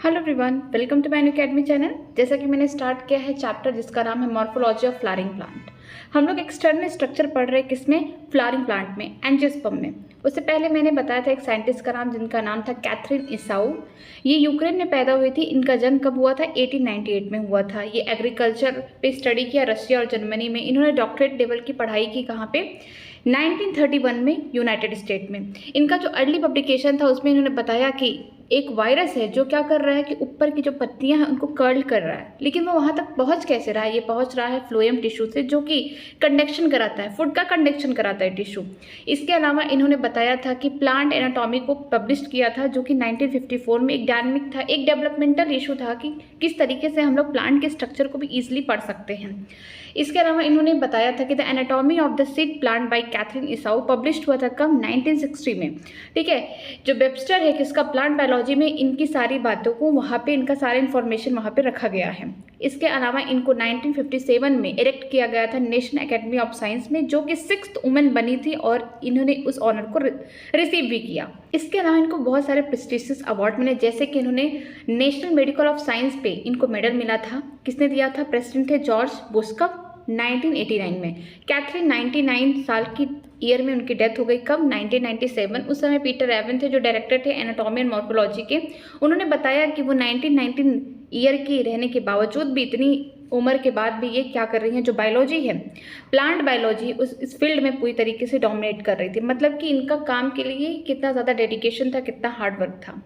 Hello everyone, welcome to my academy channel. जैसा कि मैंने स्टार्ट किया है चैप्टर जिसका नाम है मॉर्फोलॉजी ऑफ फ्लावरिंग प्लांट। हम लोग एक्सटर्नल स्ट्रक्चर पढ़ रहे हैं किसमें? फ्लावरिंग प्लांट में, एंजियोस्पर्म में। उससे पहले मैंने बताया था एक साइंटिस्ट का नाम जिनका नाम था कैथरीन इसाऊ। ये यूक्रेन में पैदा हुई थी। इनका जन्म कब हुआ था? 1898 में हुआ था। ये एग्रीकल्चर पे स्टडी किया रशिया और जर्मनी में। इन्होंने डॉक्टरेट लेवल की पढ़ाई की कहाँ पे? 1931 में यूनाइटेड स्टेट में। इनका जो अर्ली पब्लिकेशन था उसमें इन्होंने बताया कि एक वायरस है जो क्या कर रहा है कि ऊपर की जो पत्तियां हैं उनको कर्ल कर रहा है, लेकिन वो वहां तक पहुंच कैसे रहा है? ये पहुंच रहा है फ्लोएम टिश्यू से, जो कि कंडक्शन कराता है, फूड का कंडक्शन कराता है टिश्यू। इसके अलावा इन्होंने बताया था कि प्लांट एनाटॉमी को पब्लिश किया था, जो कि 1954 में एक डायनामिक था, एक डेवलपमेंटल इशू था कि किस तरीके से हम लोग प्लांट के स्ट्रक्चर को भी ईजिली पढ़ सकते हैं। इसके अलावा इन्होंने बताया था कि the anatomy of the seed plant by Katherine Esau published हुआ था कब? 1960 में। ठीक है, जो वेबस्टर है किसका? प्लांट बायोलॉजी में इनकी सारी बातों को वहाँ पे, इनका सारा इन्फॉर्मेशन वहाँ पे रखा गया है। इसके अलावा इनको 1957 में इलेक्ट किया गया था नेशनल एकेडमी ऑफ साइंस में, जो कि 6th वुमेन बनी थी और इन्होंने उस ऑनर को रिसीव भी किया। इसके अलावा इनको बहुत सारे प्रेस्टिजियस अवार्ड मिले, जैसे कि इन्होंने नेशनल मेडिकल ऑफ साइंस पे इनको मेडल मिला था। किसने दिया था? प्रेसिडेंट थे जॉर्ज बुश का 1989 में। कैथरीन 99 साल की ईयर में उनकी डेथ हो गई। कब? 1997। उस समय पीटर एवन थे जो डायरेक्टर थे एनाटॉमी एंड मॉर्फोलॉजी के। उन्होंने बताया कि वो 1919 ईयर की रहने के बावजूद भी, इतनी उम्र के बाद भी ये क्या कर रही हैं? जो बायोलॉजी है, प्लांट बायोलॉजी, इस फील्ड में पूरी तरीके से डोमिनेट कर रही थी। मतलब कि इनका काम के लिए कितना ज़्यादा डेडिकेशन था, कितना हार्डवर्क था।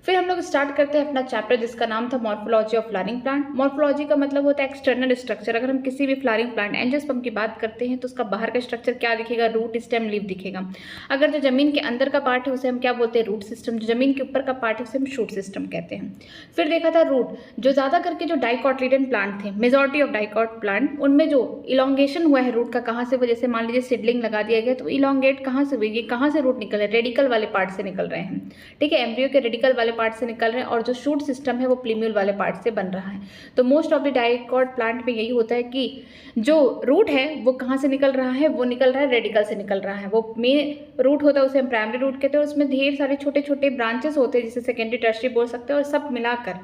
फिर हम लोग स्टार्ट करते हैं अपना चैप्टर जिसका नाम था morphology of flowering plant. Morphology का मतलब होता है एक्सटर्नल स्ट्रक्चर। अगर हम किसी भी फ्लावरिंग प्लांट एंजियोस्पर्म की बात करते हैं तो उसका बाहर का स्ट्रक्चर क्या दिखेगा? रूट, स्टेम, लीफ दिखेगा। अगर जो जमीन के अंदर का पार्ट है उसे हम क्या बोलते हैं? Root system. जो जमीन के ऊपर का पार्ट है उसे हम शूट सिस्टम कहते हैं। फिर देखा था रूट, जो ज़्यादा करके जो डाइकोटिलेडन प्लांट थे, मेजॉरिटी ऑफ डाइकोट प्लांट, उनमें जो इलोंगेशन हुआ है रूट का, कहाँ से? वजह से मान लीजिए सीडलिंग लगा दिया गया तो इलोंगेट कहाँ से हुई? ये कहाँ से रूट निकल रहे हैं? रेडिकल वाले पार्ट से निकल रहे हैं। ठीक है, एम्ब्रियो के रेडिकल वाले पार्ट से निकल रहे हैं और जो शूट सिस्टम है वो प्लीम्यूल वाले पार्ट से बन रहा है। तो most of the dicot plant में यही होता है कि जो रूट है वो कहाँ से निकल रहा है? वो निकल रहा है रेडिकल से निकल रहा है। वो मेन रूट होता है उसे हम प्राइमरी रूट कहते हैं। उसमें ढेर सारे छोटे छोटे ब्रांचेस होते हैं जिसे सेकेंडरी, टर्शियरी बोल सकते हैं, और सब मिलाकर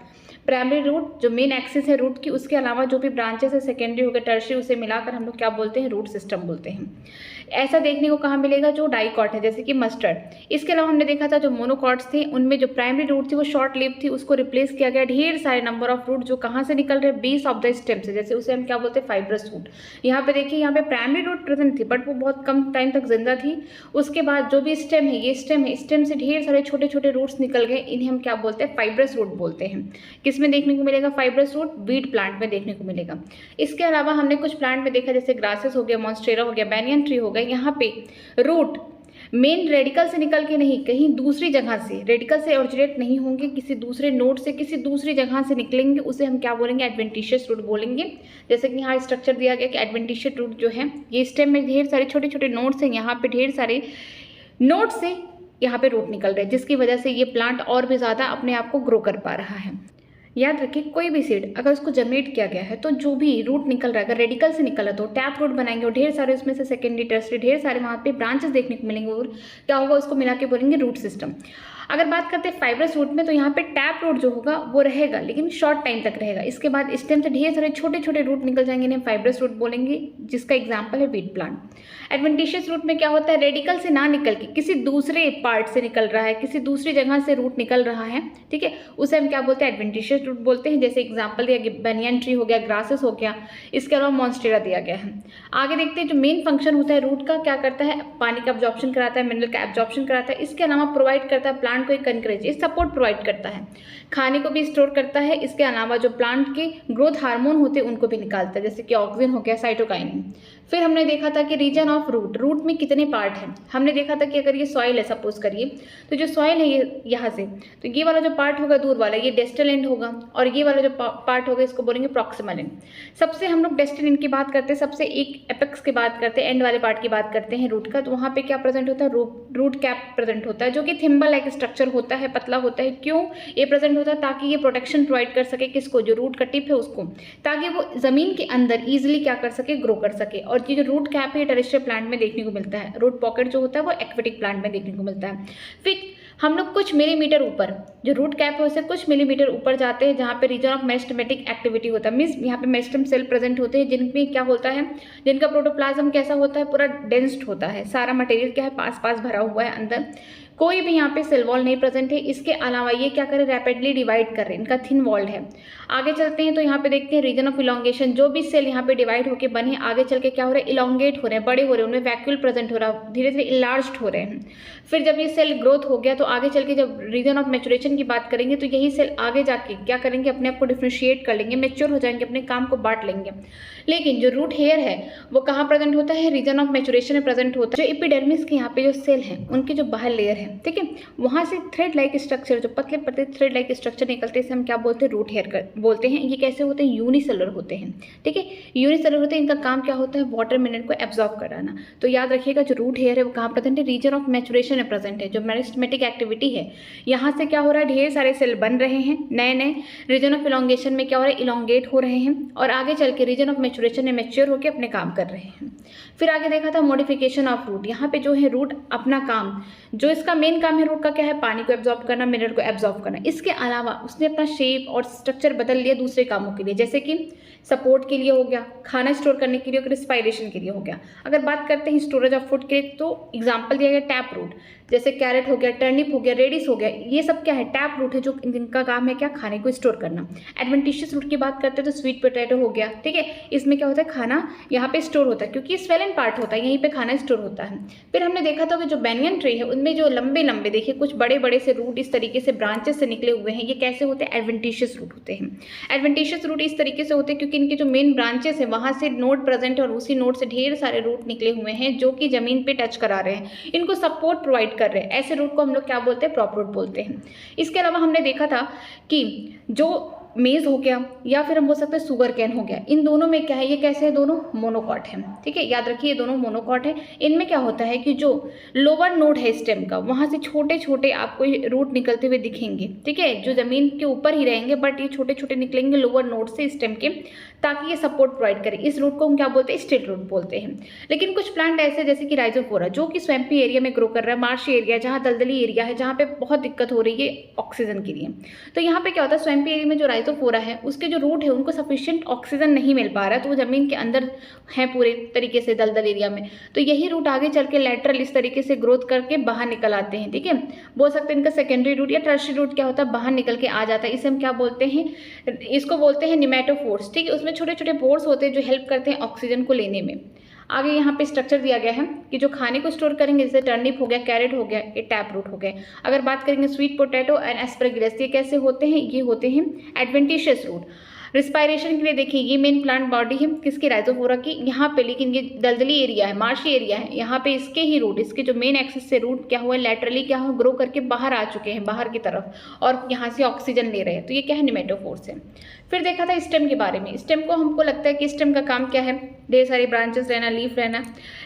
प्राइमरी रूट जो मेन एक्सिस है रूट की, उसके अलावा जो भी ब्रांचेस है सेकेंडरी हो गए, टर्शियरी, उसे मिलाकर हम लोग क्या बोलते हैं? रूट सिस्टम बोलते हैं। ऐसा देखने को कहाँ मिलेगा? जो डाइकॉट है, जैसे कि मस्टर्ड। इसके अलावा हमने देखा था जो मोनोकॉट्स थे उनमें जो प्राइमरी रूट थी वो शॉर्ट लिव थी, उसको रिप्लेस किया गया ढेर सारे नंबर ऑफ रूट जो कहाँ से निकल रहे हैं? बेस ऑफ द स्टेम से, जैसे उसे हम क्या बोलते हैं? Fibrous root. यहाँ पे देखिए, यहाँ पे प्राइमरी रूट प्रेजेंट थी बट वो बहुत कम टाइम तक जिंदा थी। उसके बाद जो भी स्टेम है, ये स्टेम है, स्टेम से ढेर सारे छोटे छोटे रूट्स निकल गए, इन्हें हम क्या बोलते हैं? फाइब्रस रूट बोलते हैं। किसमें देखने को मिलेगा फाइब्रस रूट? वीट प्लांट में देखने को मिलेगा। इसके अलावा हमने कुछ प्लांट में देखा, जैसे ग्रासेस हो गया, मॉन्स्टेरा हो गया, बैनियन ट्री हो गया, यहाँ पे रूट मेन रेडिकल से निकल के नहीं, कहीं दूसरी जगह से, रेडिकल से ओरिजिनेट नहीं होंगे, किसी दूसरे नोड से किसी दूसरी जगह से निकलेंगे, उसे हम क्या बोलेंगे? एडवेंटिशियस रूट बोलेंगे। जैसे कि यहाँ स्ट्रक्चर दिया गया कि एडवेंटिशियस रूट जो है, ये स्टेम में ढेर सारे छोटे छोटे नोड्स हैं, यहाँ पे ढेर सारे नोड से यहाँ पे रूट निकल रहे हैं, जिसकी वजह से ये प्लांट और भी ज़्यादा अपने आप को ग्रो कर पा रहा है। याद रखिए, कोई भी सीड अगर उसको जनरेट किया गया है तो जो भी रूट निकल रहा है, अगर रेडिकल से निकला तो टैप रूट बनाएंगे और ढेर सारे उसमें से सेकेंडरी, टर्शियरी, ढेर सारे वहाँ पे ब्रांचेस देखने को मिलेंगे और क्या होगा? उसको मिला के बोलेंगे रूट सिस्टम। अगर बात करते हैं फाइब्रस रूट में तो यहाँ पे टैप रूट जो होगा वो रहेगा, लेकिन शॉर्ट टाइम तक रहेगा। इसके बाद स्टेम से ढेर सारे छोटे छोटे रूट निकल जाएंगे, इन्हें फाइब्रस रूट बोलेंगे, जिसका एग्जाम्पल है वीट प्लांट। एडवेंटिशियस रूट में क्या होता है? रेडिकल से ना निकल के किसी दूसरे पार्ट से निकल रहा है, किसी दूसरी जगह से रूट निकल रहा है। ठीक है, उसे हम क्या बोलते हैं? एडवेंटिशियस रूट बोलते हैं। जैसे एग्जाम्पल दिया गया, बैनियन ट्री हो गया, ग्रासेस हो गया, इसके अलावा मॉन्स्टेरा दिया गया है। आगे देखते हैं, जो मेन फंक्शन होता है रूट का, क्या करता है? पानी का एब्जॉर्प्शन कराता है, मिनरल का एब्जॉर्प्शन कराता है। इसके अलावा प्रोवाइड करता है प्लांट को एक एनकरेज, सपोर्ट प्रोवाइड करता है, खाने को भी स्टोर करता है। इसके अलावा जो प्लांट के ग्रोथ हार्मोन होते हैं उनको भी निकालता है, जैसे कि ऑक्सिन हो गया, साइटोकाइनिन। फिर हमने देखा था कि रीजन ऑफ रूट, रूट में कितने पार्ट हैं। हमने देखा था कि अगर ये सॉइल है, सपोज करिए, तो जो सॉइल है ये यहाँ से, तो ये वाला जो पार्ट होगा दूर वाला, ये डिस्टल एंड होगा, और ये वाला जो पार्ट होगा इसको बोलेंगे प्रॉक्सिमल एंड। सबसे हम लोग डिस्टल एंड की बात करते हैं, सबसे एक एपेक्स की बात करते हैं, एंड वाले पार्ट की बात करते हैं रूट का, तो वहाँ पे क्या प्रेजेंट होता है? रूट कैप प्रेजेंट होता है, जो कि थिम्बल लाइक स्ट्रक्चर होता है, पतला होता है। क्यों ये प्रेजेंट होता है? ताकि ये प्रोटेक्शन प्रोवाइड कर सके, किसको? जो रूट का टिप है उसको, ताकि वो जमीन के अंदर इजिली क्या कर सके? ग्रो कर सके। और ये जो रूट कैप है टेरेस्ट्रियल प्लांट में देखने को मिलता है, रूट पॉकेट जो होता है वो एक्वेटिक प्लांट में देखने को मिलता है। फिर हम लोग कुछ मिलीमीटर ऊपर, जो रूट कैप है उससे कुछ मिलीमीटर ऊपर जाते हैं, जहाँ पे रीजन ऑफ मेरिस्टेमेटिक एक्टिविटी होता है। मीन्स यहाँ पे मेरिस्टेम सेल प्रेजेंट होते हैं, जिनमें क्या होता है, जिनका प्रोटोप्लाज्म कैसा होता है, पूरा डेंस्ड होता है, सारा मटेरियल क्या है, पास पास भरा हुआ है, अंदर कोई भी यहाँ पे सेल वॉल नहीं प्रेजेंट है। इसके अलावा ये क्या करे, रैपिडली डिवाइड कर रहे हैं, इनका थिन वॉल्ड है। आगे चलते हैं तो यहाँ पे देखते हैं रीजन ऑफ इलोंगेशन, जो भी सेल यहाँ पे डिवाइड होकर बने आगे चल के क्या हो रहा है, इलोंगेट हो रहे हैं, बड़े हो रहे हैं, उनमें वैक्यूल प्रेजेंट हो रहा है, धीरे धीरे इलार्ज्ड हो रहे हैं। फिर जब ये सेल ग्रोथ हो गया तो आगे चल के जब रीजन ऑफ मैचुरेशन की बात करेंगे तो यही सेल आगे जाके क्या करेंगे, अपने आप को डिफ्रेंशिएट कर लेंगे, मैच्योर हो जाएंगे, अपने काम को बांट लेंगे। लेकिन जो रूट हेयर है वो कहाँ प्रेजेंट होता है, रीजन ऑफ मैचुरेशन में प्रेजेंट होता है। जो एपिडर्मिस के यहाँ पे जो सेल है उनकी जो बाहर लेयर है, ठीक है, वहाँ से थ्रेड लाइक स्ट्रक्चर, जो पतले पतले थ्रेड लाइक स्ट्रक्चर निकलते हैं, इसे हम क्या बोलते हैं, रूट हेयर बोलते हैं। ये कैसे होते हैं, यूनिसेलुलर होते हैं, ठीक है, यूनिसेलुलर होते हैं। इनका काम क्या होता है, वाटर मिनरल को एब्जॉर्ब कराना। तो याद रखिएगा जो रूट हेयर है वो कहाँ प्रेजेंट है, रीजन ऑफ मैचुरेशन में प्रेजेंट है। जो मेरिस्टेमेटिक एक्टिविटी है यहाँ से क्या हो रहा है, ढेर सारे सेल बन रहे हैं नए नए, रीजन ऑफ इलोंगेशन में क्या हो रहा है, इलोंगेट हो रहे हैं, और आगे चल के रीजन ऑफ मैचुरेशन में मैच्योर होकर अपने काम कर रहे हैं। फिर आगे देखा था मॉडिफिकेशन ऑफ रूट। यहाँ पे जो है रूट अपना काम, जो इसका मेन काम है रूट का क्या है, पानी को एब्जॉर्ब करना, मिनरल को एब्जॉर्ब करना। इसके अलावा उसने अपना शेप और स्ट्रक्चर बदल लिया दूसरे कामों के लिए, जैसे कि सपोर्ट के लिए हो गया, खाना स्टोर करने के लिए, रिस्पायरेशन के लिए हो गया। अगर बात करते हैं स्टोरेज ऑफ फूड के, तो एग्जाम्पल दिया गया टैप रूट, जैसे कैरेट हो गया, टर्निप हो गया, रेडिस हो गया, ये सब क्या है, टैप रूट है, जो इनका काम है क्या, खाने को स्टोर करना। एडवेंटिशियस रूट की बात करते हैं तो स्वीट पोटैटो हो गया, ठीक है, इसमें क्या होता है, खाना यहाँ पे स्टोर होता है, क्योंकि ये स्वेलन पार्ट होता है, यहीं पे खाना स्टोर होता है। फिर हमने देखा था कि जो बैनियन ट्री है उनमें जो लंबे लंबे देखिए कुछ बड़े बड़े से रूट इस तरीके से ब्रांचेस से निकले हुए हैं, ये कैसे होते हैं, एडवेंटिशियस रूट होते हैं। एडवेंटिशियस रूट इस तरीके से होते हैं क्योंकि इनके जो मेन ब्रांचेस है वहाँ से नोड प्रेजेंट है, और उसी नोड से ढेर सारे रूट निकले हुए हैं जो कि जमीन पे टच करा रहे हैं, इनको सपोर्ट प्रोवाइड कर रहे हैं। ऐसे रूट को हम लोग क्या बोलते हैं, प्रॉप रूट बोलते हैं। इसके अलावा हमने देखा था कि जो मेज हो गया या फिर हम बोल सकते हैं शुगर कैन हो गया, इन दोनों में क्या है, ये कैसे है, दोनों मोनोकॉट है, ठीक है, याद रखिए ये दोनों मोनोकॉट है। इनमें क्या होता है कि जो लोअर नोड है स्टेम का, वहाँ से छोटे छोटे आपको रूट निकलते हुए दिखेंगे, ठीक है, जो जमीन के ऊपर ही रहेंगे बट ये छोटे छोटे निकलेंगे लोअर नोड से स्टेम के, ताकि ये सपोर्ट प्रोवाइड करे। इस रूट को हम क्या बोलते हैं, स्टिल रूट बोलते हैं। लेकिन कुछ प्लांट ऐसे जैसे कि राइजोफोरा, जो कि स्वैम्पी एरिया में ग्रो कर रहा है, मार्शी एरिया, जहाँ दलदली एरिया है, जहाँ पे बहुत दिक्कत हो रही है ऑक्सीजन के लिए, तो यहाँ पे क्या होता है, स्वैम्पी एरिया में जो राइजोफोरा है उसके जो रूट है उनको सफिशिएंट ऑक्सीजन नहीं मिल पा रहा है, तो वो जमीन के अंदर है पूरे तरीके से दलदल एरिया में, तो यही रूट आगे चल के लैटरल इस तरीके से ग्रोथ करके बाहर निकल आते हैं, ठीक है, बोल सकते हैं इनका सेकेंडरी रूट या टर्शियरी रूट क्या होता है, बाहर निकल के आ जाता है। इसे हम क्या बोलते हैं, इसको बोलते हैं निमेटोफोर्स, ठीक है, उसमें छोटे छोटे पोर्स होते हैं जो हेल्प करते हैं ऑक्सीजन को लेने में। आगे यहाँ पे स्ट्रक्चर दिया गया है कि जो खाने को स्टोर करेंगे, जैसे टर्निप हो गया, कैरेट हो गया, ये टैप रूट हो गए। अगर बात करेंगे स्वीट पोटैटो एंड एस्परगिलस, ये कैसे होते हैं, ये होते हैं एडवेंटिशियस रूट। रिस्पायरेशन के लिए देखिए ये मेन प्लांट बॉडी है किसकी, राइजोफोरा की, यहाँ पे, लेकिन ये दलदली एरिया है, मार्शी एरिया है, यहाँ पे इसके ही रूट, इसके जो मेन एक्सिस से रूट क्या हुआ है, लैटरली क्या हुआ, ग्रो करके बाहर आ चुके हैं, बाहर की तरफ, और यहाँ से ऑक्सीजन ले रहे हैं, तो ये क्या है, निमेटोफोर्स है। फिर देखा था स्टेम के बारे में। स्टेम को हमको लगता है कि स्टेम का काम क्या है, ढेर सारी ब्रांचेस रहना, लीफ रहना,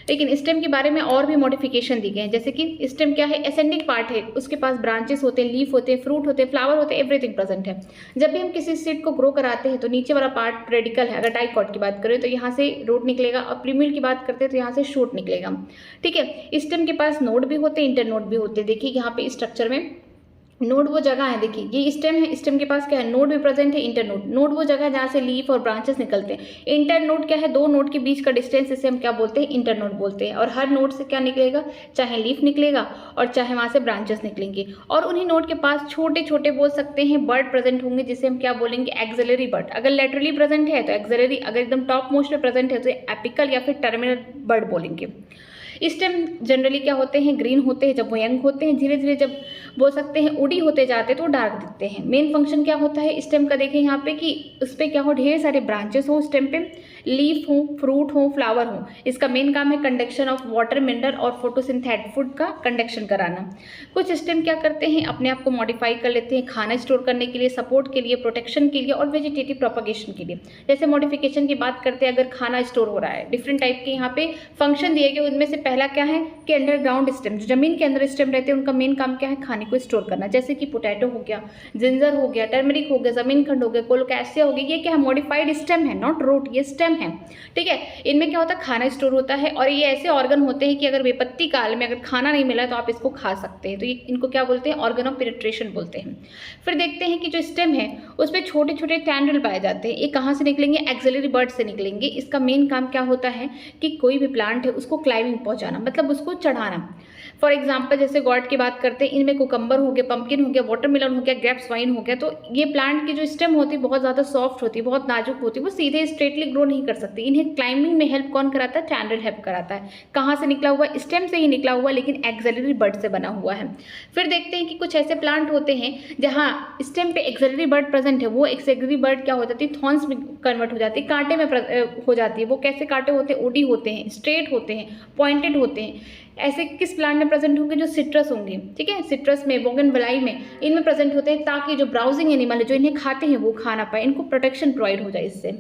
लेकिन स्टेम के बारे में और भी मॉडिफिकेशन दी गए हैं, जैसे कि स्टेम क्या है, एसेंडिंग पार्ट है, उसके पास ब्रांचेस होते हैं, लीफ होते हैं, फ्रूट होते हैं, फ्लावर होते हैं, एवरीथिंग प्रेजेंट है। जब भी हम किसी सीड को ग्रो कराते हैं तो नीचे वाला पार्ट रेडिकल है, अगर डाइकॉट की बात करें तो यहाँ से रूट निकलेगा, और प्रीम्यूल की बात करते हैं तो यहाँ से शूट निकलेगा, ठीक है। स्टेम के पास नोड भी होते हैं, इंटर नोड भी होते हैं। देखिए यहाँ पे स्ट्रक्चर में नोड वो जगह है, देखिए ये स्टेम है, स्टेम के पास क्या है, नोड भी प्रेजेंट है, इंटर नोड, नोड वो जगह है जहाँ से लीफ और ब्रांचेस निकलते हैं। इंटर नोड क्या है, दो नोड के बीच का डिस्टेंस, इसे हम क्या बोलते हैं, इंटर नोड बोलते हैं। और हर नोड से क्या निकलेगा, चाहे लीफ निकलेगा और चाहे वहाँ से ब्रांचेस निकलेंगे, और उन्हीं नोड के पास छोटे छोटे बोल सकते हैं बर्ड प्रेजेंट होंगे, जिसे हम क्या बोलेंगे, एक्सिलरी बर्ड। अगर लेटरली प्रेजेंट है तो एक्सिलरी, अगर एकदम टॉप मोस्ट में प्रेजेंट है तो एपिकल या फिर टर्मिनल बर्ड बोलेंगे। स्टेम जनरली क्या होते हैं, ग्रीन होते हैं जब वो यंग होते हैं, धीरे धीरे जब बोल सकते हैं उड़ी होते जाते हैं तो डार्क दिखते हैं। मेन फंक्शन क्या होता है स्टेम का, देखें यहाँ पे कि उस पर क्या हो, ढेर सारे ब्रांचेस हो स्टेम पे, लीफ हो, फ्रूट हो, फ्लावर हो। इसका मेन काम है कंडक्शन ऑफ वाटर, मिनरल और फोटोसिंथेटिक फूड का कंडक्शन कराना। कुछ स्टेम क्या करते हैं, अपने आप को मॉडिफाई कर लेते हैं खाना स्टोर करने के लिए, सपोर्ट के लिए, प्रोटेक्शन के लिए और वेजिटेटिव प्रोपगेशन के लिए। जैसे मॉडिफिकेशन की बात करते हैं, अगर खाना स्टोर हो रहा है, डिफरेंट टाइप के यहाँ पे फंक्शन दिए गए, उनमें से पहला क्या है कि अंडरग्राउंड स्टेम, जो जमीन के अंदर स्टेम रहते हैं उनका मेन काम क्या है, खाने को स्टोर करना, जैसे कि पोटैटो हो गया, जिंजर हो गया, टर्मरिक हो गया, जमीन खंड हो गया, कोलोकैसिया हो गया, ये क्या है, मॉडिफाइड स्टेम है, नॉट रूट, ये स्टेम है। ठीक है, इनमें क्या होता है, खाना स्टोर होता है और ये ऐसे ऑर्गन होते हैं कि अगर विपत्ति काल में अगर खाना नहीं मिला तो आप इसको खा सकते हैं। तो ये इनको क्या बोलते हैं, ऑर्गन ऑफ पेनिट्रेशन बोलते हैं। फिर देखते हैं कि जो स्टेम है उसमें छोटे छोटे टैंडल पाए जाते हैं। ये कहाँ से निकलेंगे, एक्सिलरी बर्ड से निकलेंगे। इसका मेन काम क्या होता है कि कोई भी प्लांट है उसको क्लाइंबिंग पहुंचाना, मतलब उसको चढ़ाना। फॉर एग्जाम्पल जैसे गॉड की बात करते हैं, इनमें कुकम्बर हो गया, पंपकिन हो गया, वाटरमेलन हो गया, ग्रेप्स वाइन हो गया। तो ये प्लांट की जो स्टेम होती है बहुत ज़्यादा सॉफ्ट होती है, बहुत नाजुक होती है, वो सीधे स्ट्रेटली ग्रो नहीं कर सकती। इन्हें क्लाइंबिंग में हेल्प कौन कराता है, टैंडल हेल्प कराता है। कहाँ से निकला हुआ, स्टेम से ही निकला हुआ, लेकिन एक्सिलरी बर्ड से बना हुआ है। फिर देखते हैं कि कुछ ऐसे प्लांट होते हैं जहाँ स्टेम पे एक्सिलरी बर्ड प्रेजेंट है, वो एक्सिलरी बर्ड क्या हो जाती है, थॉर्न्स में कन्वर्ट हो जाती है, कांटे में हो जाती है। वो कैसे कांटे होते हैं, ओडी होते हैं, स्ट्रेट होते हैं, पॉइंटेड होते हैं। ऐसे किस प्लांट में प्रेजेंट होंगे, जो सिट्रस होंगे, ठीक है, सिट्रस में, बोगनविलाई में, इनमें प्रेजेंट होते हैं, ताकि जो ब्राउजिंग एनिमल है जो इन्हें खाते हैं वो खा ना पाए, इनको प्रोटेक्शन प्रोवाइड हो जाए इससे।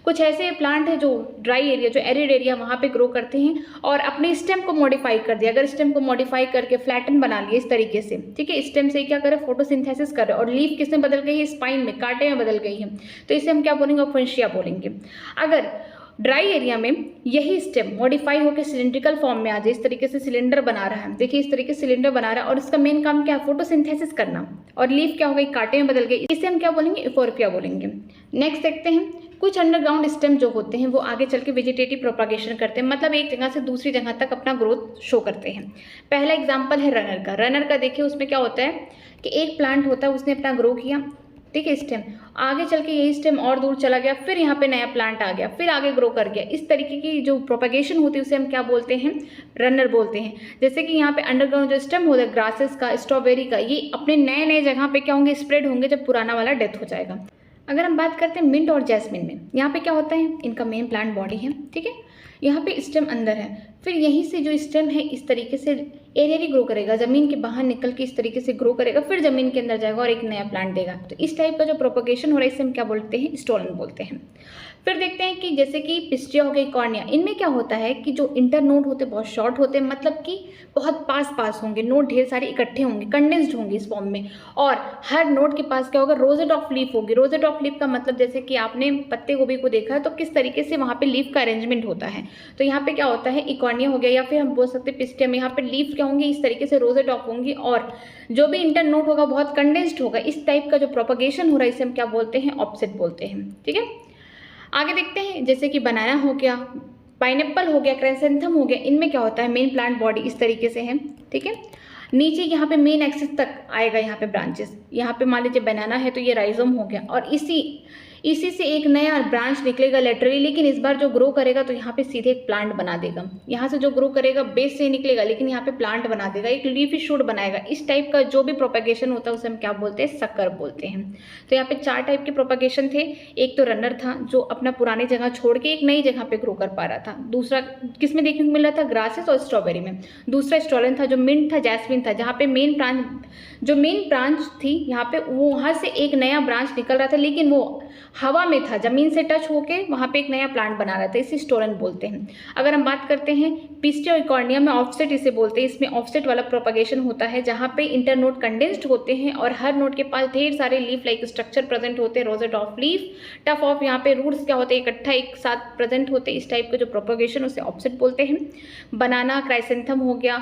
कुछ ऐसे प्लांट है जो ड्राई एरिया, जो एरिड एरिया, वहाँ पे ग्रो करते हैं और अपने स्टेम को मॉडिफाई कर दिया। अगर स्टेम को मॉडिफाई करके फ्लैटन बना लिया इस तरीके से, ठीक है, स्टेम से क्या करे, फोटोसिंथेसिस कर रहे, और लीफ किसमें बदल गई है, स्पाइन में, कांटे में बदल गई है, तो इसे हम क्या बोलेंगे, ऑफेंशिया बोलेंगे। अगर ड्राई एरिया में यही स्टेम मॉडिफाई होकर सिलिंड्रिकल फॉर्म में आ जाए, इस तरीके से सिलेंडर बना रहा है, देखिए इस तरीके से सिलेंडर बना रहा है, और इसका मेन काम क्या है, फोटोसिंथेसिस करना, और लीफ क्या हो गई, कांटे में बदल गई, इसे हम क्या बोलेंगे, इफोर्पिया बोलेंगे। नेक्स्ट देखते हैं, कुछ अंडरग्राउंड स्टेम जो होते हैं वो आगे चल के वेजिटेटिव प्रोपागेशन करते हैं, मतलब एक जगह से दूसरी जगह तक अपना ग्रोथ शो करते हैं। पहला एग्जाम्पल है रनर का। रनर का देखिए, उसमें क्या होता है कि एक प्लांट होता है, उसने अपना ग्रो किया, ठीक है, स्टेम, आगे चल के यही स्टेम और दूर चला गया, फिर यहाँ पे नया प्लांट आ गया, फिर आगे ग्रो कर गया। इस तरीके की जो प्रोपगेशन होती है उसे हम क्या बोलते हैं, रनर बोलते हैं। जैसे कि यहाँ पे अंडरग्राउंड जो स्टेम होता है ग्रासेस का, स्ट्रॉबेरी का, ये अपने नए नए जगह पे क्या होंगे, स्प्रेड होंगे जब पुराना वाला डेथ हो जाएगा। अगर हम बात करते हैं मिंट और जैस्मिन में, यहाँ पे क्या होता है, इनका मेन प्लांट बॉडी है, ठीक है, यहाँ पे स्टेम अंदर है, फिर यहीं से जो स्टेम है इस तरीके से एरियली ग्रो करेगा, जमीन के बाहर निकल के इस तरीके से ग्रो करेगा, फिर जमीन के अंदर जाएगा और एक नया प्लांट देगा। तो इस टाइप का जो प्रोपगेशन हो रहा है इसे हम क्या बोलते हैं, स्टोलन बोलते हैं। फिर देखते हैं कि जैसे कि पिस्टिया हो गई, कॉर्निया, इनमें क्या होता है कि जो इंटर नोड होते हैं बहुत शॉर्ट होते हैं, मतलब कि बहुत पास होंगे, नोड ढेर सारे इकट्ठे होंगे, कंडेंस्ड होंगे इस फॉर्म में, और हर नोड के पास क्या होगा, रोजेट ऑफ लीफ होगी। रोजेट ऑफ लीफ का मतलब जैसे कि आपने पत्ते गोभी को देखा है तो किस तरीके से वहाँ पे लीफ का अरेंजमेंट होता है, तो यहाँ पे क्या होता है, इकॉर्निया हो गया, या फिर हम बोल सकते हैं पिस्टिया में, यहाँ पे लीफ क्या होंगे, इस तरीके से रोजेट ऑफ होंगी, और जो भी इंटर नोड होगा बहुत कंडेंस्ड होगा। इस टाइप का जो प्रोपगेशन हो रहा है इसे हम क्या बोलते हैं, ऑफसेट बोलते हैं, ठीक है। आगे देखते हैं, जैसे कि बनाना हो गया, पाइनएप्पल हो गया, क्राइसेंथम हो गया, इनमें क्या होता है, मेन प्लांट बॉडी इस तरीके से है, ठीक है। नीचे यहाँ पे मेन एक्सिस तक आएगा, यहाँ पे ब्रांचेस, यहाँ पे मान लीजिए बनाना है तो ये राइजोम हो गया, और इसी से एक नया ब्रांच निकलेगा लेटरली, लेकिन इस बार जो ग्रो करेगा तो यहाँ पे सीधे एक प्लांट बना देगा। यहाँ से जो ग्रो करेगा बेस से निकलेगा, लेकिन यहाँ पे प्लांट बना देगा, एक लीफी शूट बनाएगा। इस टाइप का जो भी प्रोपगेशन होता है उसे हम क्या बोलते हैं, सक्कर बोलते हैं। तो यहाँ पे 4 टाइप के प्रोपगेशन थे। एक तो रनर था जो अपना पुरानी जगह छोड़ के एक नई जगह पे ग्रो कर पा रहा था। दूसरा किस में देखने को मिल रहा था, ग्रासेस और स्ट्रॉबेरी में। दूसरा स्टोलन था, जो मिंट था, जैस्मिन था, जहाँ पे मेन ब्रांच थी, यहाँ पे वो वहाँ से एक नया ब्रांच निकल रहा था, लेकिन वो हवा में था, जमीन से टच होके वहाँ पे एक नया प्लांट बना रहा था, इसे स्टोलन बोलते हैं। अगर हम बात करते हैं पिस्टिया और कॉर्निया में, ऑफसेट इसे बोलते हैं। इसमें ऑफसेट वाला प्रोपगेशन होता है जहाँ पे इंटर नोड कंडेंस्ड होते हैं और हर नोड के पास ढेर सारे लीफ लाइक स्ट्रक्चर प्रेजेंट होते हैं, rosette of leaf, tough of, यहाँ पे रूट्स क्या होते हैं, इकट्ठा एक साथ प्रेजेंट होते हैं। इस टाइप का जो प्रोपगेशन उसे ऑफसेट बोलते हैं। बनाना, क्राइसेंथम हो गया,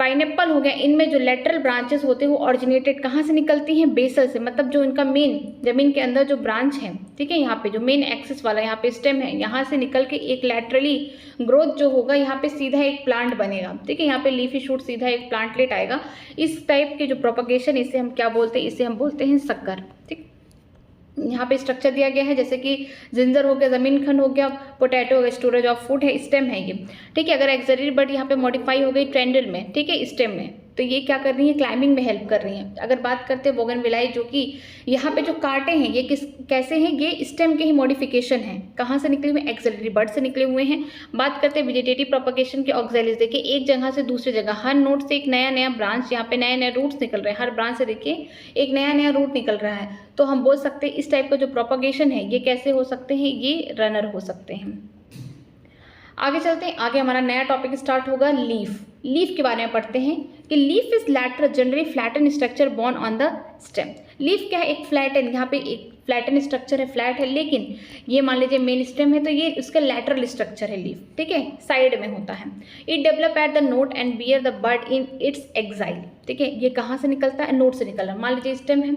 पाइनएप्पल हो गया, इनमें जो लेटरल ब्रांचेस होते हैं वो ऑरिजिनेटेड कहाँ से निकलती हैं, बेसल से, मतलब जो इनका मेन जमीन के अंदर जो ब्रांच है, ठीक है, यहाँ पे जो मेन एक्सिस वाला यहाँ पे स्टेम है, यहाँ से निकल के एक लेटरली ग्रोथ जो होगा, यहाँ पे सीधा एक प्लांट बनेगा, ठीक है, यहाँ पे लीफी शूट सीधा एक प्लांटलेट आएगा। इस टाइप के जो प्रोपगेशन, इसे हम क्या बोलते हैं, इसे हम बोलते हैं सक्कर, ठीक। यहाँ पे स्ट्रक्चर दिया गया है, जैसे कि जिंजर हो गया, जमीन खंड हो गया, पोटैटो हो गया, स्टोरेज ऑफ फूड है, स्टेम है ये, ठीक है। अगर एक्सिलरी बर्ड यहाँ पे मॉडिफाई हो गई ट्रेंडल में, ठीक है, स्टेम में, तो ये क्या कर रही है, क्लाइंबिंग में हेल्प कर रही हैं। अगर बात करते हैं बोगनविलाई, जो कि यहाँ पे जो कांटे हैं ये कैसे हैं, ये स्टेम के ही मॉडिफिकेशन है। कहाँ से निकले हुए, एक्सिलरी बर्ड से निकले हुए हैं। बात करते हैं वेजिटेटिव प्रोपगेशन के ऑक्सिलरीज, देखिए एक जगह से दूसरी जगह, हर नोड से एक नया नया ब्रांच, यहाँ पे नए नए रूट्स निकल रहे हैं, हर ब्रांच से देखिए एक नया नया रूट निकल रहा है। तो हम बोल सकते हैं इस टाइप का जो प्रोपगेशन है ये कैसे हो सकते हैं, ये रनर हो सकते हैं। आगे चलते हैं, आगे हमारा नया टॉपिक स्टार्ट होगा लीफ। लीफ के बारे में पढ़ते हैं कि leaf is lateral generally flatten structure born on the stem. Leaf क्या है, एक फ्लैटन, यहाँ पे एक फ्लैटन स्ट्रक्चर है, फ्लैट है, लेकिन ये मान लीजिए मेन स्टेम है तो ये उसका लैटरल स्ट्रक्चर है लीफ, ठीक है, साइड में होता है। It develop at the node and bear the bud in its axil, ठीक है, ये कहाँ से निकलता है, नोट से निकल रहा है। मान लीजिए स्टेम है,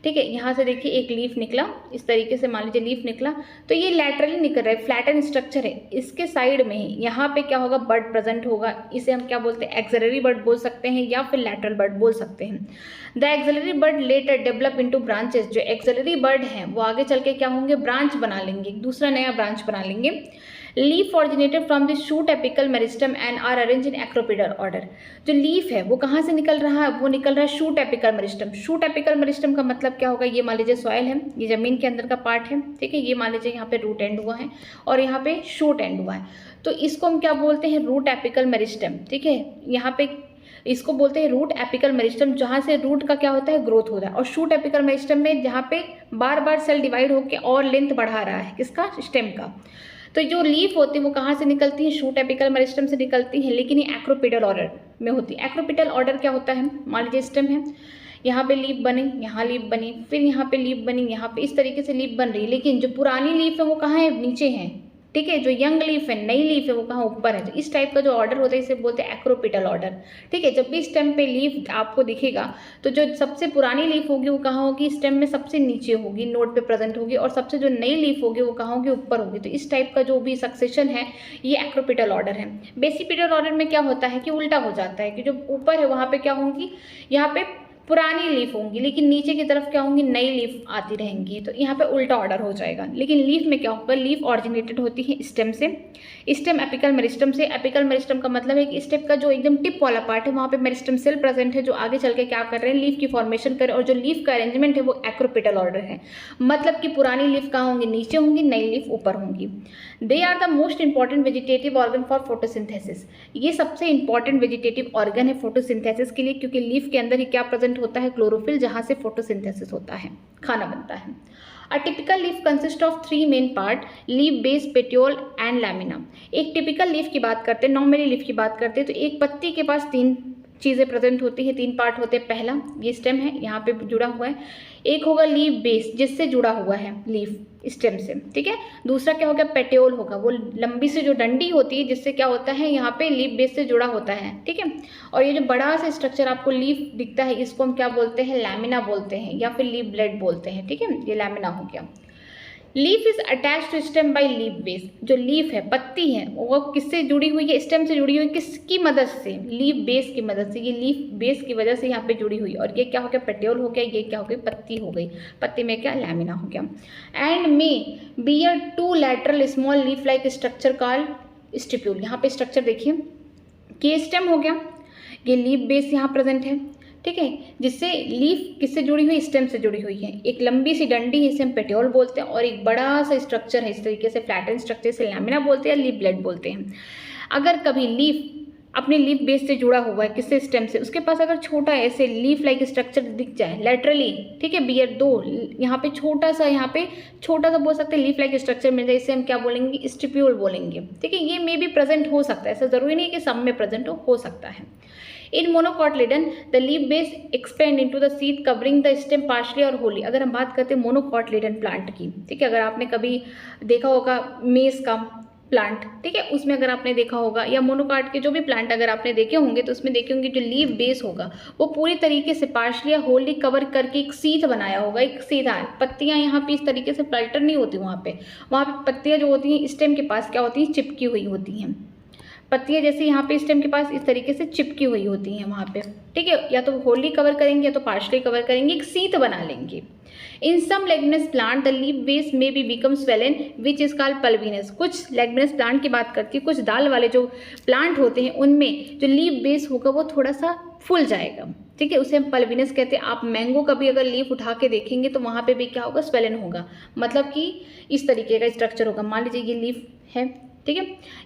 ठीक है, यहाँ से देखिए एक लीफ निकला, इस तरीके से मान लीजिए लीफ निकला, तो ये लैटरली निकल रहा है, फ्लैटन स्ट्रक्चर है, इसके साइड में ही यहाँ पे क्या होगा, बड प्रेजेंट होगा। इसे हम क्या बोलते हैं, एक्सिलरी बड बोल सकते हैं या फिर लैटरल बड बोल सकते हैं। The axillary bud later develop into branches, जो एक्सिलरी बड हैं वो आगे चल के क्या होंगे, ब्रांच बना लेंगे, दूसरा नया ब्रांच बना लेंगे। Leaf originated from the shoot apical meristem and are arranged in acropetal order. जो लीफ है वो कहाँ से निकल रहा है, वो निकल रहा है shoot apical meristem. Shoot apical meristem का मतलब क्या होगा, ये मान लीजिए सॉइल है, ये जमीन के अंदर का पार्ट है, ठीक है, ये मान लीजिए यहाँ पे रूट एंड हुआ है और यहाँ पे शूट एंड हुआ है, तो इसको हम क्या बोलते हैं, रूट एपिकल मेरिस्टम, ठीक है। यहाँ पे इसको बोलते हैं रूट एपिकल मेरिस्टम, जहाँ से रूट का क्या होता है, ग्रोथ होता है। और शूट एपिकल मेरिस्टम में जहाँ पे बार बार सेल डिवाइड होकर और लेंथ बढ़ा रहा है, किसका, स्टेम का। तो जो लीफ होती है वो कहाँ से निकलती है, शूट एपिकल मेरिस्टम से निकलती है, लेकिन ये एक्रोपिडल ऑर्डर में होती है। एक्रोपिडल ऑर्डर क्या होता है, मान लीजिए स्टेम है, यहाँ पे लीफ बनी, यहाँ लीफ बनी, फिर यहाँ पे लीफ बनी, यहाँ पे इस तरीके से लीफ बन रही है, लेकिन जो पुरानी लीफ है वो कहाँ है, नीचे है, ठीक है। जो यंग लीफ है, नई लीफ है, वो कहाँ, ऊपर है। तो इस टाइप का जो ऑर्डर होता है इसे बोलते हैं एक्रोपिटल ऑर्डर, ठीक है। जब भी स्टेम पे लीफ आपको दिखेगा तो जो सबसे पुरानी लीफ होगी वो कहाँ होगी, स्टेम में सबसे नीचे होगी, नोड पे प्रेजेंट होगी, और सबसे जो नई लीफ होगी वो कहाँ होगी, ऊपर होगी। तो इस टाइप का जो भी सक्सेशन है ये एक्रोपिटल ऑर्डर है। बेसिपिटल ऑर्डर में क्या होता है कि उल्टा हो जाता है, कि जो ऊपर है वहाँ पे क्या होंगी, यहाँ पे पुरानी लीफ होंगी, लेकिन नीचे की तरफ क्या होंगी, नई लीफ आती रहेंगी, तो यहाँ पे उल्टा ऑर्डर हो जाएगा। लेकिन लीफ में क्या होगा, लीफ ऑरिजिनेटेड होती है स्टेम से, स्टेम एपिकल मेरिस्टम से। एपिकल मेरिस्टम का मतलब है कि स्टेम का जो एकदम टिप वाला पार्ट है वहाँ पे मेरिस्टम सेल प्रेजेंट है, जो आगे चल के क्या कर रहे हैं, लीफ की फॉर्मेशन कर रहे हैं। और जो लीफ का अरेंजमेंट है वो एक्रोपिटल ऑर्डर है, मतलब कि पुरानी लीफ कहाँ होंगी, नीचे होंगी, नई लीफ ऊपर होंगी। They are the most important vegetative organ for photosynthesis. ये सबसे इंपॉर्टेंट वेजिटेटिव ऑर्गन है फोटोसिंथेसिस के लिए, क्योंकि लीफ के अंदर ही क्या प्रेजेंट होता है, क्लोरोफिल, जहाँ से फोटोसिंथेसिस होता है, खाना बनता है। A typical leaf consists of 3 main part, leaf, base, petiole and lamina। एक टिपिकल लीफ की बात करते हैं, नॉर्मली लीफ की बात करते हैं, तो एक पत्ती के पास 3 चीज़ें प्रेजेंट होती है, 3 पार्ट होते हैं। पहला ये स्टेम है, यहाँ पे जुड़ा हुआ है, एक होगा लीफ बेस, जिससे जुड़ा हुआ है लीफ स्टेम से, ठीक है। दूसरा क्या होगा, पेटियोल होगा, वो लंबी से जो डंडी होती है जिससे क्या होता है, यहाँ पे लीफ बेस से जुड़ा होता है, ठीक है। और ये जो बड़ा सा स्ट्रक्चर आपको लीफ दिखता है, इसको हम क्या बोलते हैं, लैमिना बोलते हैं, या फिर लीफ ब्लेड बोलते हैं, ठीक है, ये लैमिना हो गया। Leaf is attach to stem by leaf base. जो लीफ है, पत्ती है, वो किससे जुड़ी हुई है, स्टेम से जुड़ी हुई, किसकी मदद से, लीफ बेस की मदद से। ये लीफ बेस की वजह से यहाँ पे जुड़ी हुई, और ये क्या हो गया, पेटियोल हो गया, ये क्या हो गई, पत्ती हो गई, पत्ती में क्या, लैमिना हो गया। And may bear 2 lateral small leaf like structure called stipule. यहाँ पे स्ट्रक्चर देखिए कि स्टेम हो गया, ये लीफ बेस यहाँ प्रेजेंट है, ठीक है, जिससे लीफ किससे जुड़ी हुई, स्टेम से जुड़ी हुई है। एक लंबी सी डंडी है, इसे हम पेटियोल बोलते हैं, और एक बड़ा सा स्ट्रक्चर है इस तरीके से, फ्लैटन स्ट्रक्चर से लैमिना बोलते हैं, लीफ ब्लेड बोलते हैं। अगर कभी लीफ अपने लीफ बेस से जुड़ा हुआ है, किससे, स्टेम से, उसके पास अगर छोटा ऐसे लीफ लाइक स्ट्रक्चर दिख जाए लेटरली, ठीक है, बियर 2, यहाँ पे छोटा सा बोल सकते हैं लीफ लाइक स्ट्रक्चर मिल जाए, इसे हम क्या बोलेंगे, स्टिप्यूल बोलेंगे, ठीक है। ये मे भी प्रेजेंट हो सकता है, ऐसा जरूरी नहीं है कि सब में प्रेजेंट हो सकता है। In monocotyledon the leaf base expand into the sheath covering the stem partially और होली। अगर हम बात करते हैं मोनोकॉटलिडन प्लांट की, ठीक है, अगर आपने कभी देखा होगा मेज का प्लांट, ठीक है, उसमें अगर आपने देखा होगा, या मोनोकाट के जो भी प्लांट अगर आपने देखे होंगे तो उसमें देखे होंगे जो लीफ बेस होगा वो पूरी तरीके से पार्शली या होली कवर करके एक सीध बनाया होगा, एक सीधा है। पत्तियां यहाँ पे इस तरीके से फ्लटर नहीं होती, वहाँ पे पत्तियां जो होती हैं स्टेम के पास क्या होती हैं, चिपकी हुई होती हैं। पत्तियां जैसे यहाँ पे स्टेम के पास इस तरीके से चिपकी हुई होती हैं वहाँ पे, ठीक है, या तो होली कवर करेंगे या तो पार्शली कवर करेंगे, एक सीध बना लेंगे। In some leguminous plant the leaf base may be become swollen which is called pulvinus. कुछ लेग्मिनस प्लांट की बात करती है, कुछ दाल वाले जो प्लांट होते हैं उनमें जो लीफ बेस होगा वो थोड़ा सा फूल जाएगा, ठीक है, उसे हम पल्विनस कहते हैं। आप मैंगो का भी अगर लीफ उठा के देखेंगे तो वहाँ पे भी क्या होगा, स्वेलन होगा, मतलब कि इस तरीके का स्ट्रक्चर होगा। मान लीजिए ये लीफ है, ठीक है,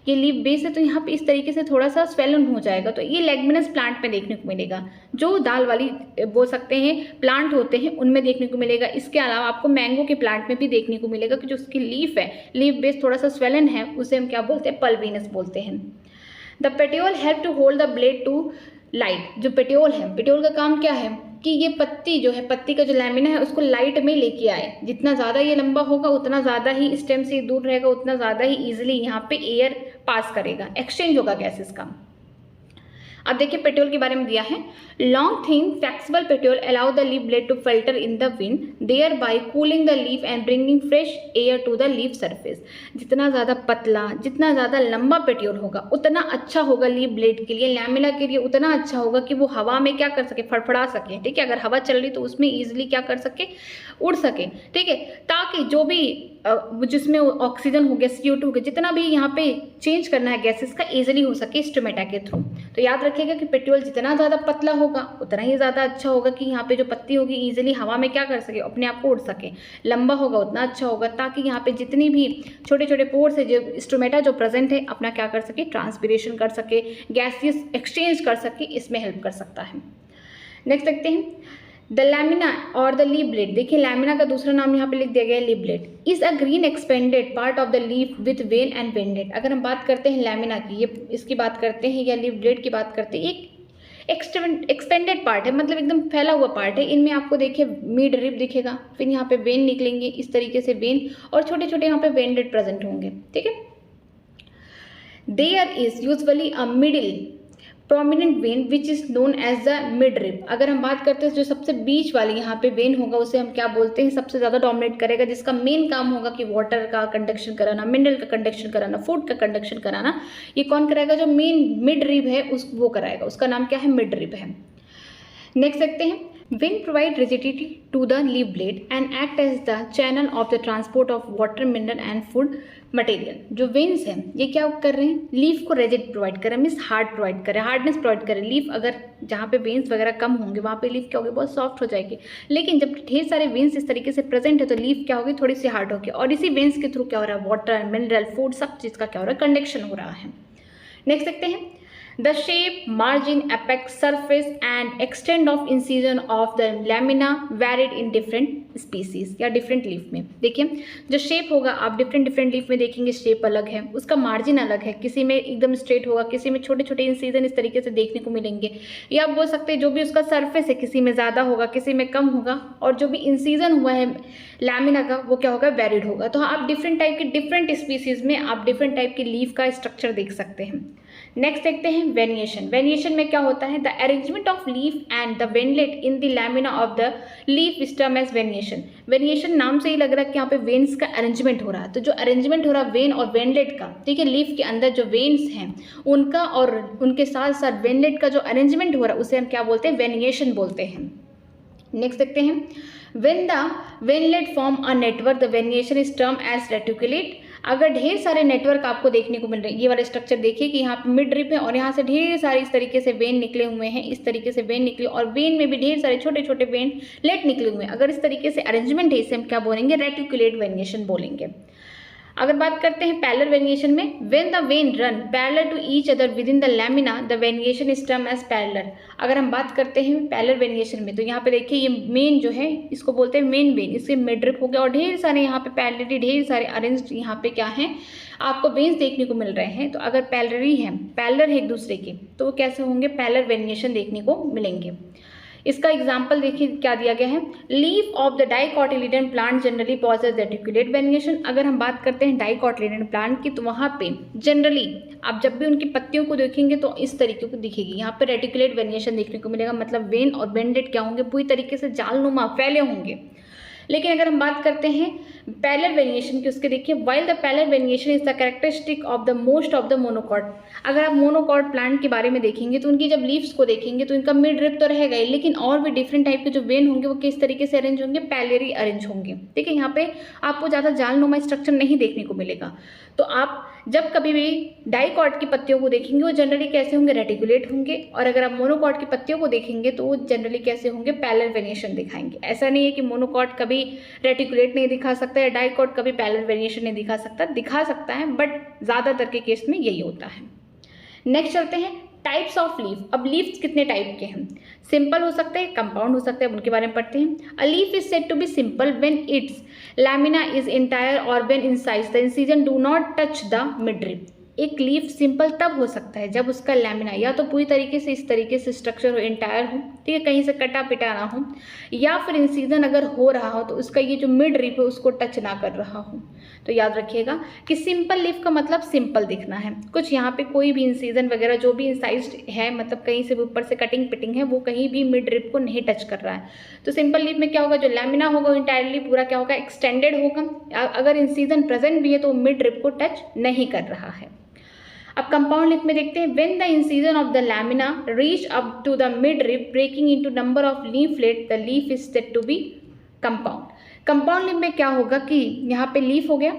ये लीफ बेस है तो यहाँ पे इस तरीके से थोड़ा सा स्वेलन हो जाएगा। तो ये लेगमिनस प्लांट में देखने को मिलेगा, जो दाल वाली बोल सकते हैं प्लांट होते हैं उनमें देखने को मिलेगा। इसके अलावा आपको मैंगो के प्लांट में भी देखने को मिलेगा कि जो उसकी लीफ है, लीफ बेस थोड़ा सा स्वेलन है, उसे हम क्या बोलते हैं, पल्विनस बोलते हैं। The petiole help to hold the blade to light. जो पेटियोल है, पेटियोल का काम क्या है कि ये पत्ती जो है, पत्ती का जो लैमिना है उसको लाइट में लेके आए। जितना ज़्यादा ये लंबा होगा उतना ज़्यादा ही स्टेम से दूर रहेगा, उतना ज़्यादा ही ईजिली यहाँ पे एयर पास करेगा, एक्सचेंज होगा गैसेस का। अब देखिए पेटियोल के बारे में दिया है, long thin flexible petiole allow the leaf blade to filter in the wind thereby cooling the leaf and bringing fresh air to the leaf surface. जितना ज़्यादा पतला, जितना ज़्यादा लंबा पेटियोल होगा उतना अच्छा होगा लीफ ब्लेड के लिए, लैमिना के लिए उतना अच्छा होगा कि वो हवा में क्या कर सके, फड़फड़ा सके। ठीक है, अगर हवा चल रही तो उसमें ईजिली क्या कर सके, उड़ सके। ठीक है, ताकि जो भी जिसमें ऑक्सीजन हो गया, CO2 हो गया, जितना भी यहाँ पे चेंज करना है गैसेस का, इजीली हो सके स्टोमेटा के थ्रू। तो याद रखिएगा कि पेटियोल जितना ज़्यादा पतला होगा उतना ही ज़्यादा अच्छा होगा कि यहाँ पे जो पत्ती होगी इजीली हवा में क्या कर सके, अपने आप को उड़ सके। लंबा होगा उतना अच्छा होगा ताकि यहाँ पे जितनी भी छोटे छोटे पोर्स है, जो स्टोमेटा जो प्रेजेंट है, अपना क्या कर सके, ट्रांसपिरेशन कर सके, गैसेस एक्सचेंज कर सके, इसमें हेल्प कर सकता है। नेक्स्ट देखते हैं, द लैमिना और द लीफ ब्लेड। देखिए लैमिना का दूसरा नाम यहाँ पे लिख दिया गया है leaf blade. Is a green expanded part of the leaf with when and ended. अगर हम बात करते हैं लैमिना की, ये इसकी बात करते हैं या लीफ ब्लेड की बात करते हैं, एक एक्सपेंडेड पार्ट है, मतलब एकदम फैला हुआ पार्ट है। इनमें आपको देखिए मिड रिब दिखेगा, फिर यहाँ पे वेन निकलेंगे, इस तरीके से वेन, और छोटे छोटे यहाँ पे वेंडेड प्रेजेंट होंगे। ठीक है, there is usually a middle prominent vein which is known as the midrib. अगर हम बात करते हैं जो सबसे बीच वाली यहाँ पे वेन होगा उसे हम क्या बोलते हैं, सबसे ज़्यादा डोमिनेट करेगा, जिसका मेन काम होगा कि वाटर का कंडक्शन कराना, मिनरल का कंडक्शन कराना, फूड का कंडक्शन कराना। ये कौन कराएगा, जो मेन मिड रिब है वो कराएगा, उसका नाम क्या है, मिड रिब है। नेक्स्ट देखते हैं, Vein provide rigidity to the leaf blade and act as the channel of the transport of water, mineral and food material। जो वेन्स हैं ये क्या कर रहे हैं, लीफ को रिजिड प्रोवाइड करें, मीन्स हार्ड प्रोवाइड करें, हार्डनेस प्रोवाइड करें। लीफ अगर जहाँ पे वेन्स वगैरह कम होंगे वहाँ पे लीफ क्या होगी, बहुत सॉफ्ट हो जाएगी। लेकिन जब ढेर सारे वेन्स इस तरीके से प्रेजेंट है तो लीफ क्या होगी, थोड़ी सी हार्ड होगी। और इसी वेन्स के थ्रू क्या हो रहा है, वाटर, मिनरल, फूड, सब चीज़ का क्या हो रहा है, कंडक्शन हो रहा है। नेक्स्ट देखते हैं, the shape, margin, apex, surface and extent of incision of the lamina varied in different species या different leaf में। देखिए जो शेप होगा आप डिफरेंट लीफ में देखेंगे, शेप अलग है, उसका मार्जिन अलग है, किसी में एकदम स्ट्रेट होगा, किसी में छोटे छोटे इंसीजन इस तरीके से देखने को मिलेंगे। या आप बोल सकते हैं जो भी उसका सरफेस है, किसी में ज़्यादा होगा, किसी में कम होगा, और जो भी इंसीजन हुआ है लैमिना का वो क्या होगा, वेरिड होगा। तो आप डिफरेंट टाइप के डिफरेंट स्पीसीज में आप डिफरेंट टाइप की लीफ का स्ट्रक्चर देख सकते हैं। नेक्स्ट देखते हैं वेनिएशन। वेनिएशन में क्या होता है, the arrangement of leaf and the veinlet in the lamina of the leaf is term as venation. Venation नाम से ही लग रहा है कि यहाँ पे वेन्स का अरेंजमेंट हो रहा है। तो जो अरेंजमेंट हो रहा है वेन और वेनलेट का, ठीक है, लीफ के अंदर जो वेन्स हैं उनका और उनके साथ साथ वेनलेट का जो अरेंजमेंट हो रहा है उसे हम क्या बोलते हैं, वेनिएशन बोलते हैं। नेक्स्ट देखते हैं, when the venlet form a network the variation is termed as reticulate। अगर ढेर सारे नेटवर्क आपको देखने को मिल रहे हैं, ये वाला स्ट्रक्चर देखिए कि यहाँ पे मिड रिप है और यहाँ से ढेर सारे इस तरीके से वेन निकले हुए हैं, इस तरीके से वेन निकले, और वेन में भी ढेर सारे छोटे छोटे वेन लेट निकले हुए हैं। अगर इस तरीके से अरेंजमेंट है इसे हम क्या बोलेंगे, रेटिकुलेट वेनिएशन बोलेंगे। अगर बात करते हैं पैरेलल वेनिएशन में, when the vein run parallel to each other within the lamina the venation is term as parallel. अगर हम बात करते हैं पैरेलल वेनिएशन में तो यहाँ पे देखिए ये मेन जो है इसको बोलते हैं मेन वेन, इसके मिड रिप हो गया और ढेर सारे यहाँ पे पैरेलली ढेर सारे अरेंज्ड यहाँ पे क्या हैं आपको वेन्स देखने को मिल रहे हैं। तो अगर पैरेलली है, पैरेलल है एक दूसरे के, तो वो कैसे होंगे, पैरेलल वेनिएशन देखने को मिलेंगे। इसका एग्जाम्पल देखिए क्या दिया गया है, leaf of the dicotyledon plant generally possess reticulate venation. अगर हम बात करते हैं डाइकोटिलीडन प्लांट की तो वहाँ पे जनरली आप जब भी उनकी पत्तियों को देखेंगे तो इस तरीके को दिखेगी, यहाँ पे रेटिकुलेट वेनिएशन देखने को मिलेगा, मतलब वेन और वेनलेट क्या होंगे, पूरी तरीके से जालनुमा फैले होंगे। लेकिन अगर हम बात करते हैं पैरेलल वेनिएशन की, उसके देखिए while the parallel venation is the characteristic of the most of the monocot. अगर आप मोनोकॉट प्लांट के बारे में देखेंगे तो उनकी जब लीव्स को देखेंगे तो इनका मिड रिप तो रहेगा ही, लेकिन और भी डिफरेंट टाइप के जो वेन होंगे वो किस तरीके से अरेंज होंगे, पैरेलली अरेंज होंगे। ठीक है, यहाँ पे आपको ज़्यादा जालनुमा स्ट्रक्चर नहीं देखने को मिलेगा। तो आप जब कभी भी डाइकॉट की पत्तियों को देखेंगे वो जनरली कैसे होंगे, रेटिकुलेट होंगे, और अगर आप मोनोकॉट की पत्तियों को देखेंगे तो वो जनरली कैसे होंगे, पैरेलल वेरिएशन दिखाएंगे। ऐसा नहीं है कि मोनोकॉट कभी रेटिकुलेट नहीं दिखा सकता या डाइकॉट कभी पैरेलल वेरिएशन नहीं दिखा सकता है, बट ज़्यादातर के केस में यही होता है। नेक्स्ट चलते हैं टाइप्स ऑफ लीफ। अब लीव्स कितने टाइप के हैं, सिंपल हो सकते हैं, कंपाउंड हो सकते हैं, उनके बारे में पढ़ते हैं। A leaf is said to be simple when it's lamina is entire और when incised the incision do not touch the midrib. एक लीफ सिंपल तब हो सकता है जब उसका लैमिना या तो पूरी तरीके से इस तरीके से स्ट्रक्चर हो, एंटायर हो, ठीक है, कहीं से कटा पिटा ना हो, या फिर इंसिजन अगर हो रहा हो तो उसका ये जो मिड रिप है उसको टच ना कर रहा हो। तो याद रखिएगा कि सिंपल लीफ का मतलब सिंपल दिखना है, कुछ यहाँ पे कोई भी इंसिजन वगैरह जो भी इंसाइज्ड है, मतलब कहीं से भी ऊपर से कटिंग पिटिंग है, वो कहीं भी मिड रिप को नहीं टच कर रहा है। तो सिंपल लीफ में क्या होगा, जो लैमिना होगा इंटायरली पूरा क्या होगा, एक्सटेंडेड होगा। अगर इंसिजन प्रेजेंट भी है तो मिड रिप को टच नहीं कर रहा है। अब कंपाउंड लीफ में देखते हैं, when the incision of the lamina reach up to the midrib breaking into number of leaflet the leaf is said to be compound. Compound leaf में क्या होगा कि यहाँ पे लीफ हो गया,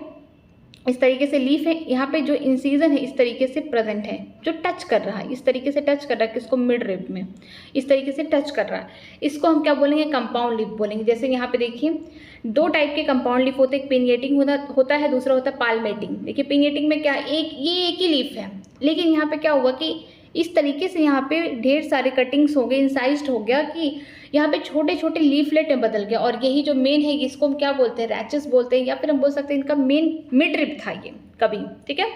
इस तरीके से लीफ है, यहाँ पे जो इंसिजन है इस तरीके से प्रेजेंट है, जो टच कर रहा है, इस तरीके से टच कर रहा है, किसको, मिड रिप में इस तरीके से टच कर रहा है, इसको हम क्या बोलेंगे, कंपाउंड लीफ बोलेंगे। जैसे यहाँ पे देखिए दो टाइप के कंपाउंड लीफ होते हैं, एक पिनिएटिंग होता है, दूसरा होता है पाल्मेटिंग। देखिए पिनिएटिंग में क्या, एक ही लीफ है, लेकिन यहाँ पे क्या हुआ कि इस तरीके से यहाँ पे ढेर सारे कटिंग्स हो गए, इंसाइज्ड हो गया कि यहाँ पे छोटे छोटे लीफलेट में बदल गया, और यही जो मेन है इसको हम क्या बोलते हैं, रैचेस बोलते हैं, या फिर हम बोल सकते हैं इनका मेन मिड रिप था ये कभी, ठीक है।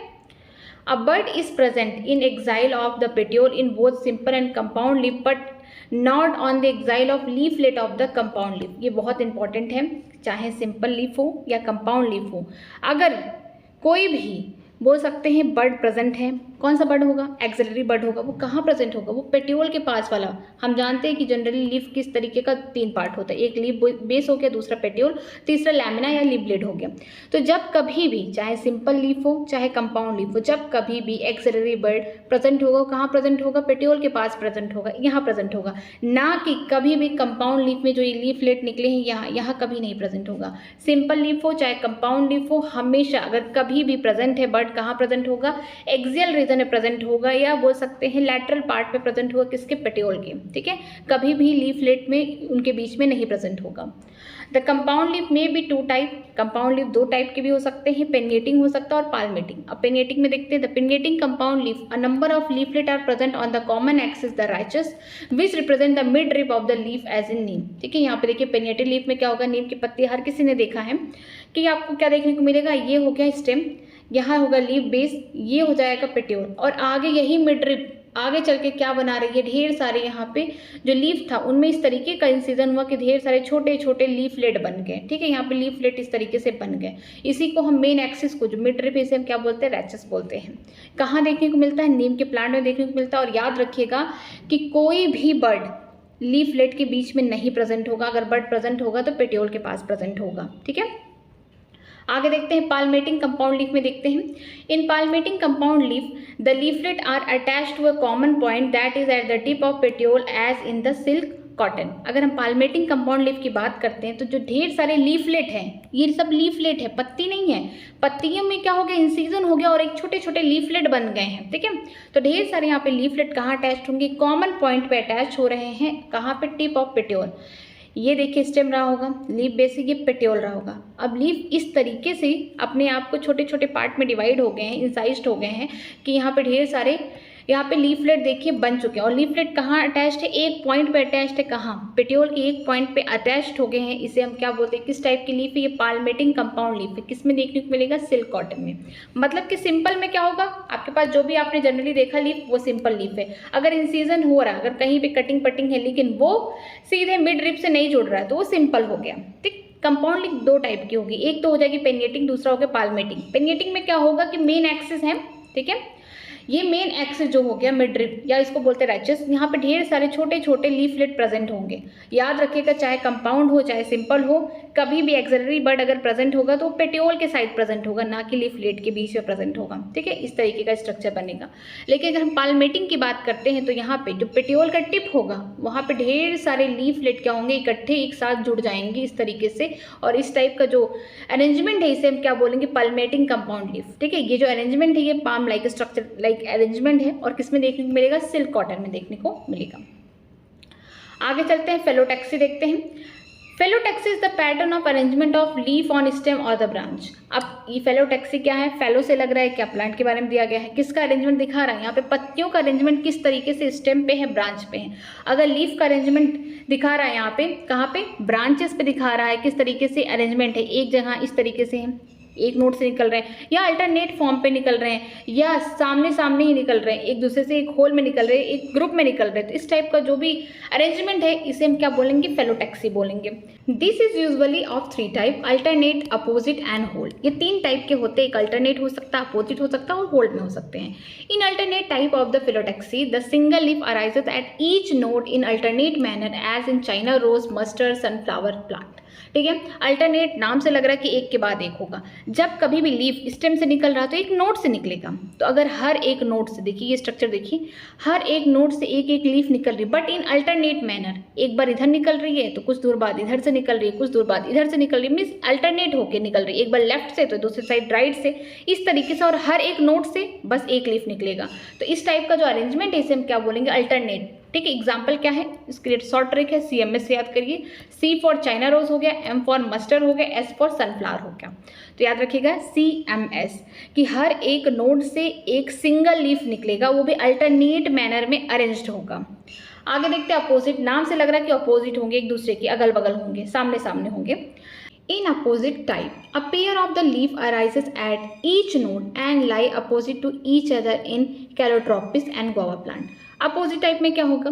A bud is present in axil of the petiole in both simple and compound leaf but not on the axil of leaflet of the compound leaf. ये बहुत इंपॉर्टेंट है, चाहे सिंपल लीफ हो या कंपाउंड लीफ हो, अगर कोई भी बोल सकते हैं बर्ड प्रेजेंट है, कौन सा बर्ड होगा, एक्सिलरी बर्ड होगा, वो कहाँ प्रेजेंट होगा, वो पेट्योल के पास वाला। हम जानते हैं कि जनरली लीफ किस तरीके का तीन पार्ट होता है, एक लीफ बेस हो गया, दूसरा पेट्योल, तीसरा लैमिना या लीफ ब्लेड हो गया। तो जब कभी भी चाहे सिंपल लीफ हो चाहे कंपाउंड लीफ हो, जब कभी भी एक्सिलरी बर्ड प्रेजेंट होगा, कहाँ प्रेजेंट होगा, पेट्योल के पास प्रेजेंट होगा, यहाँ प्रेजेंट होगा, ना कि कभी भी कंपाउंड लीफ में जो ये लीफलेट निकले हैं यहाँ कभी नहीं प्रेजेंट होगा। सिंपल लीफ हो चाहे कंपाउंड लीफ हो, हमेशा अगर कभी भी प्रेजेंट है बर्ड, कहाँ प्रेजेंट होगा, एक्सियल रीजन में प्रेजेंट होगा, या बोल सकते हैं लैटरल पार्ट में प्रेजेंट होगा, किसके, पेट्योल के, ठीक है, कभी भी लीफलेट में उनके बीच में नहीं प्रेजेंट होगा। द कंपाउंड लीफ में भी टू टाइप, कंपाउंड लीफ दो टाइप के भी हो सकते हैं, पेनिएटिंग हो सकता है और पाल्मेटिंग। अब पेनिएटिंग में देखते हैं, the pinnately compound leaf a number of leaflet are present on the common axis the rachis which represent the midrib of the leaf as in neem. ठीक है, यहाँ पे देखिए पेनिएटेड लीफ में क्या होगा, नीम की पत्ती हर किसी ने देखा है कि आपको क्या देखने को मिलेगा, ये हो गया स्टेम, यहाँ होगा लीफ बेस, ये हो जाएगा पेट्योल, और आगे यही मिड रिप आगे चल के क्या बना रही है, ढेर सारे यहाँ पे जो लीफ था उनमें इस तरीके का इंसिजन हुआ कि ढेर सारे छोटे छोटे लीफलेट बन गए। ठीक है, यहाँ पे लीफलेट इस तरीके से बन गए, इसी को हम मेन एक्सिस को जो मिड रिप इसे हम क्या बोलते हैं, रैचस बोलते हैं। कहाँ देखने को मिलता है, नीम के प्लांट में देखने को मिलता है। और याद रखिएगा कि कोई भी बर्ड लीफलेट के बीच में नहीं प्रेजेंट होगा, अगर बर्ड प्रेजेंट होगा तो पेट्योल के पास प्रेजेंट होगा। ठीक है, आगे देखते हैं पाल्मेटिंग कंपाउंड लीफ में देखते हैं, in palmately compound leaf the leaflet are attached to a common point that is at the tip of petiole as in the silk cotton. अगर हम पाल्मेटिंग कंपाउंड लीफ की बात करते हैं तो जो ढेर सारे लीफलेट हैं, ये सब लीफलेट है, पत्ती नहीं है, पत्तियों में क्या हो गया, इंसिजन हो गया और एक छोटे छोटे लीफलेट बन गए हैं। ठीक है, तो ढेर सारे यहाँ पे लीफलेट कहाँ अटैच होंगे, कॉमन पॉइंट पे अटैच हो रहे हैं, कहाँ पे, टिप ऑफ पेट्योल। ये देखिए स्टेम रहा होगा, लीफ बेसिक ये पेट्योल रहा होगा। अब लीफ इस तरीके से अपने आप को छोटे छोटे पार्ट में डिवाइड हो गए हैं, इंसाइज्ड हो गए हैं कि यहाँ पे ढेर सारे यहाँ पे लीफलेट देखिए बन चुके हैं। और लीफलेट कहाँ अटैच्ड है, एक पॉइंट पे अटैच्ड है, कहाँ, पेट्योल के एक पॉइंट पे अटैच्ड हो गए हैं। इसे हम क्या बोलते हैं, किस टाइप की लीफ है, ये पाल्मेटिंग कंपाउंड लीफ है। किस में देखने को मिलेगा, सिल्क कॉटन में। मतलब कि सिंपल में क्या होगा, आपके पास जो भी आपने जनरली देखा लीफ वो सिंपल लीफ है। अगर इंसिजन हो रहा है, अगर कहीं पे कटिंग पटिंग है लेकिन वो सीधे मिड रिप से नहीं जुड़ रहा है तो वो सिंपल हो गया। ठीक, कंपाउंड लीफ दो टाइप की होगी, एक तो हो जाएगी पेनिएटिंग, दूसरा हो गया पाल्मेटिंग। पेनिएटिंग में क्या होगा कि मेन एक्सिस है, ठीक है, ये मेन एक्सिस जो हो गया मिडरिप या इसको बोलते हैं रैचेस, यहाँ पे ढेर सारे छोटे छोटे लीफलेट प्रेजेंट होंगे। याद रखिएगा चाहे कंपाउंड हो चाहे सिंपल हो, कभी भी एक्सिलरी बड अगर प्रेजेंट होगा तो पेटियोल के साइड प्रेजेंट होगा, ना कि लीफलेट के बीच में प्रेजेंट होगा। ठीक है, इस तरीके का स्ट्रक्चर बनेगा। लेकिन अगर हम पाल्मेटिंग की बात करते हैं तो यहाँ पे जो पेटियोल का टिप होगा वहाँ पे ढेर सारे लीफलेट क्या होंगे, इकट्ठे एक साथ जुड़ जाएंगे इस तरीके से। और इस टाइप का जो अरेंजमेंट है इसे हम क्या बोलेंगे, पाल्मेटिंग कंपाउंड लीफ। ठीक है, ये जो अरेंजमेंट है ये palm like structure like arrangement है और किसमें देखने को मिलेगा, सिल्क कॉटन में देखने को मिलेगा। आगे चलते हैं, फेलोटैक्सी देखते हैं। Phyllotaxy is the pattern of arrangement of leaf on stem और द ब्रांच। अब ये फेलोटैक्सी क्या है, फेलो से लग रहा है क्या, प्लांट के बारे में दिया गया है। किसका अरेंजमेंट दिखा रहा है, यहाँ पे पत्तियों का अरेंजमेंट किस तरीके से स्टेम पे है, ब्रांच पे है। अगर लीफ का अरेंजमेंट दिखा रहा है यहाँ पे, कहाँ पे, ब्रांचेस पे दिखा रहा है किस तरीके से अरेंजमेंट है, एक जगह इस तरीके से है, एक नोड से निकल रहे हैं या अल्टरनेट फॉर्म पे निकल रहे हैं या सामने सामने ही निकल रहे हैं, एक दूसरे से एक होल में निकल रहे हैं, एक ग्रुप में निकल रहे हैं। तो इस टाइप का जो भी अरेंजमेंट है इसे हम क्या बोलेंगे, फेलोटैक्सी बोलेंगे। This is usually of 3 type, alternate, opposite and hold. ये 3 टाइप के होते हैं, एक अल्टरनेट हो सकता है, अपोजिट हो सकता है और होल्ड में हो सकते हैं। In alternate type of the phyllotaxy the single leaf arises at each node in alternate manner as in China rose, mustard, sunflower plant. ठीक है, अल्टरनेट नाम से लग रहा है कि एक के बाद एक होगा। जब कभी भी लीफ स्टेम से निकल रहा तो एक नोड से निकलेगा। तो अगर हर एक नोड से, देखिए ये स्ट्रक्चर देखिए, हर एक नोड से एक एक लीफ निकल रही है, बट इन अल्टरनेट मैनर। एक बार इधर निकल रही है तो कुछ दूर बाद इधर से निकल रही है, कुछ दूर बाद इधर से निकल रही है, मीन्स अल्टरनेट होकर निकल रही है। एक बार लेफ्ट से तो दूसरी साइड राइट से, इस तरीके से, और हर एक नोड से बस एक लीफ निकलेगा। तो इस टाइप का जो अरेंजमेंट है इसे हम क्या बोलेंगे, अल्टरनेट। ठीक है, एग्जाम्पल क्या है, इसके लिए शॉर्ट ट्रिक है, CMS से याद करिए। C फॉर चाइना रोज हो गया, M फॉर मस्टर्ड हो गया, S फॉर सनफ्लावर हो गया। तो याद रखिएगा CMS कि हर एक नोड से एक सिंगल लीफ निकलेगा, वो भी अल्टरनेट मैनर में अरेंज्ड होगा। आगे देखते हैं अपोजिट, नाम से लग रहा है कि अपोजिट होंगे, एक दूसरे के अगल बगल होंगे, सामने सामने होंगे। In opposite type, a pair of the leaf arises at each node and lie opposite to each other in Calotropis and guava plant. Opposite type में क्या होगा